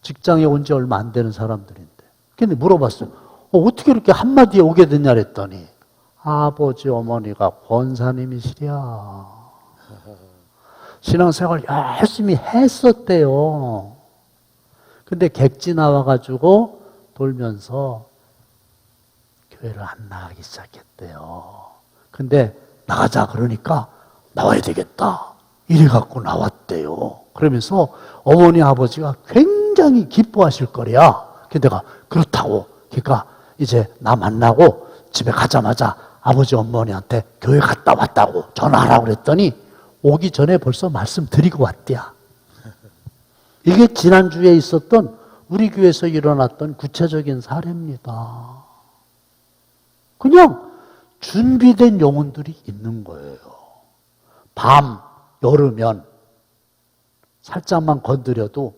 직장에 온 지 얼마 안 되는 사람들인데. 근데 물어봤어요. 어떻게 이렇게 한마디에 오게 됐냐 그랬더니 아버지 어머니가 권사님이시랴. 신앙생활 열심히 했었대요. 근데 객지 나와가지고 돌면서 교회를 안 나가기 시작했대요. 근데 나가자 그러니까 나와야 되겠다. 이래갖고 나왔대요. 그러면서 어머니 아버지가 굉장히 기뻐하실 거래야. 근데 내가 그렇다고. 그러니까 이제 나 만나고 집에 가자마자 아버지 어머니한테 교회 갔다 왔다고 전화하라고 그랬더니 오기 전에 벌써 말씀드리고 왔대야. 이게 지난주에 있었던 우리 교회에서 일어났던 구체적인 사례입니다. 그냥 준비된 영혼들이 있는 거예요. 밤, 여름면 살짝만 건드려도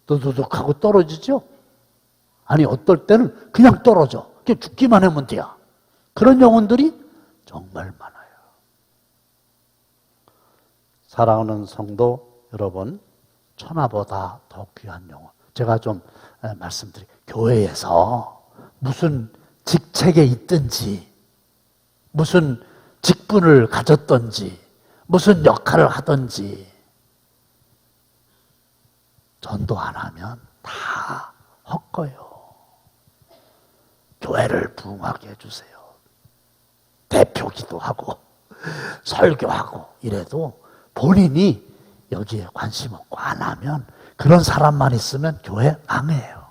도도독하고 떨어지죠? 아니 어떨 때는 그냥 떨어져. 그냥 죽기만 하면 돼요. 그런 영혼들이 정말 많아요. 사랑하는 성도 여러분, 천하보다 더 귀한 영혼. 제가 좀 말씀드릴게요. 교회에서 무슨 직책에 있든지 무슨 직분을 가졌든지 무슨 역할을 하든지 전도 안 하면 다 헛거예요. 교회를 부흥하게 해주세요. 대표기도 하고 설교하고 이래도 본인이 여기에 관심 없고 안 하면, 그런 사람만 있으면 교회 망해요.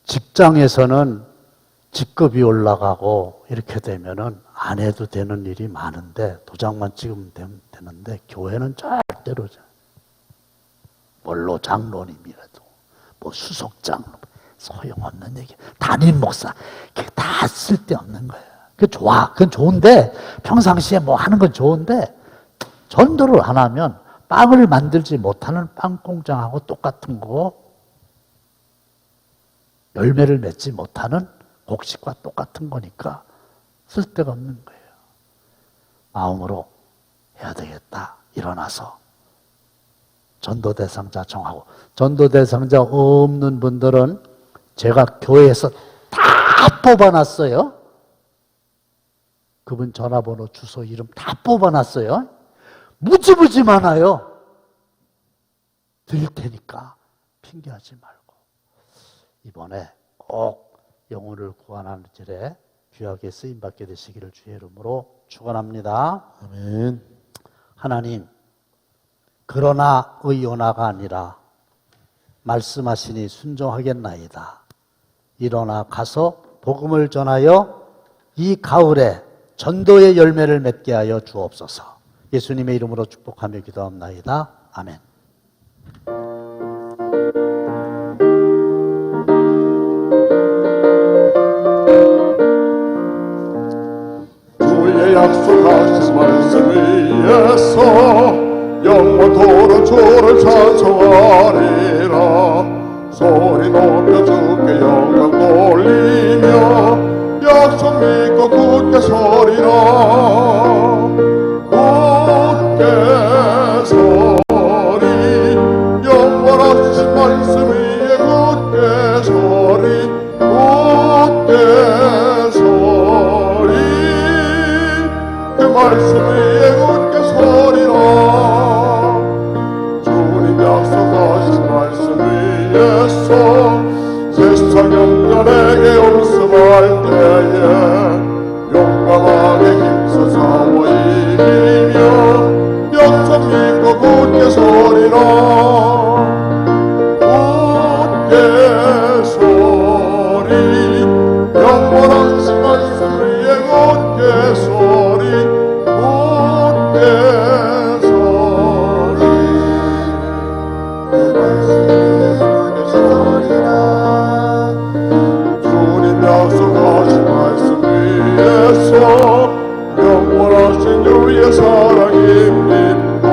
직장에서는 직급이 올라가고 이렇게 되면은 안 해도 되는 일이 많은데, 도장만 찍으면 되는데, 교회는 절대로, 뭘로 장로님이라도 뭐 수석장 소용없는 얘기. 담임 목사 그게 다 쓸데없는 거예요. 그게 좋아, 그건 좋은데, 평상시에 뭐 하는 건 좋은데, 전도를 안 하면 빵을 만들지 못하는 빵 공장하고 똑같은 거고, 열매를 맺지 못하는 곡식과 똑같은 거니까 쓸데가 없는 거예요. 마음으로 해야 되겠다. 일어나서 전도 대상자 정하고, 전도 대상자 없는 분들은 제가 교회에서 다 뽑아놨어요. 그분 전화번호, 주소, 이름 다 뽑아놨어요. 무지무지 많아요. 드릴 테니까 핑계하지 말고 이번에 꼭 영혼을 구원하는 일에 귀하게 쓰임받게 되시기를 주의 이름으로 축원합니다. 아멘. 하나님, 그러나 의요나가 아니라 말씀하시니 순종하겠나이다. 일어나 가서 복음을 전하여 이 가을에 전도의 열매를 맺게 하여 주옵소서. 예수님의 이름으로 축복하며 기도합나이다. 아멘. 주의 약속하신 말씀 위에서 영원토록 주를 찬송하리라. 소리 높여 주께 영광 돌리며 약속 믿고 굳게 서리라. 굳게 서리, 영원하신 말씀 위에 굳게 서리. 굳게 서리, 그 말씀 위에 굳게 서리라. 주님 약속하신 말씀 위에서 세상 영년에게 웃음할 때에 용감하게 힘써 싸워 이기며 약속 믿고 굳게 서리라. 굳게 서리, 영원하신 말씀 위에 굳게 서리. 굳게 서리, 그 말씀 위에 굳게 서리라. 주님 약속하신 말씀 위에서 영원하신 주의 사랑이 믿고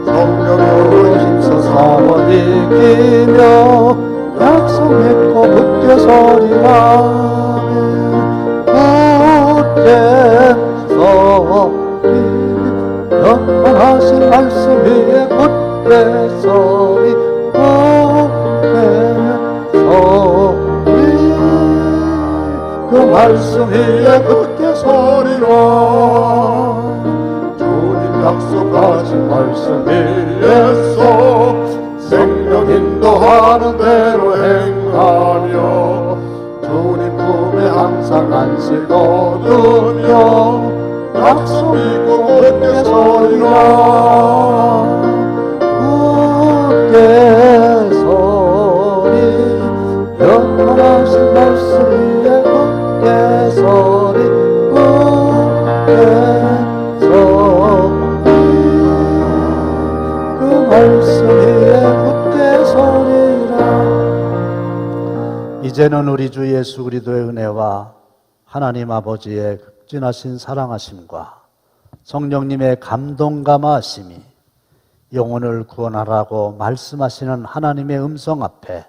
성령으로 힘써 싸워 이기며 약속 믿고 굳게 서리라. 굳게 서리, 영원하신 말씀 위에 굳게 서리. 굳게 서리, 그 말씀 위에 굳게 서리라. 주님 약속하신 말씀 위에서 생명 인도하는 대로 행하며 주님 품에 항상 안식 얻으며 약속 믿고 굳게 서리라. 굳게 서리, 영원하신 말씀 위에 굳게 서리. 굳게 서리, 그 말씀 위에 굳게 서리라. 이제는 우리 주 예수 그리스도의 은혜와 하나님 아버지의 극진하신 사랑하심과 성령님의 감동감화하심이 영혼을 구원하라고 말씀하시는 하나님의 음성 앞에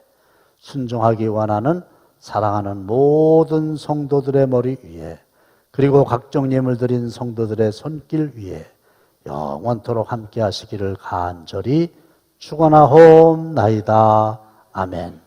순종하기 원하는 사랑하는 모든 성도들의 머리 위에, 그리고 각종 예물 드린 성도들의 손길 위에 영원토록 함께 하시기를 간절히 축원하옵나이다. 아멘.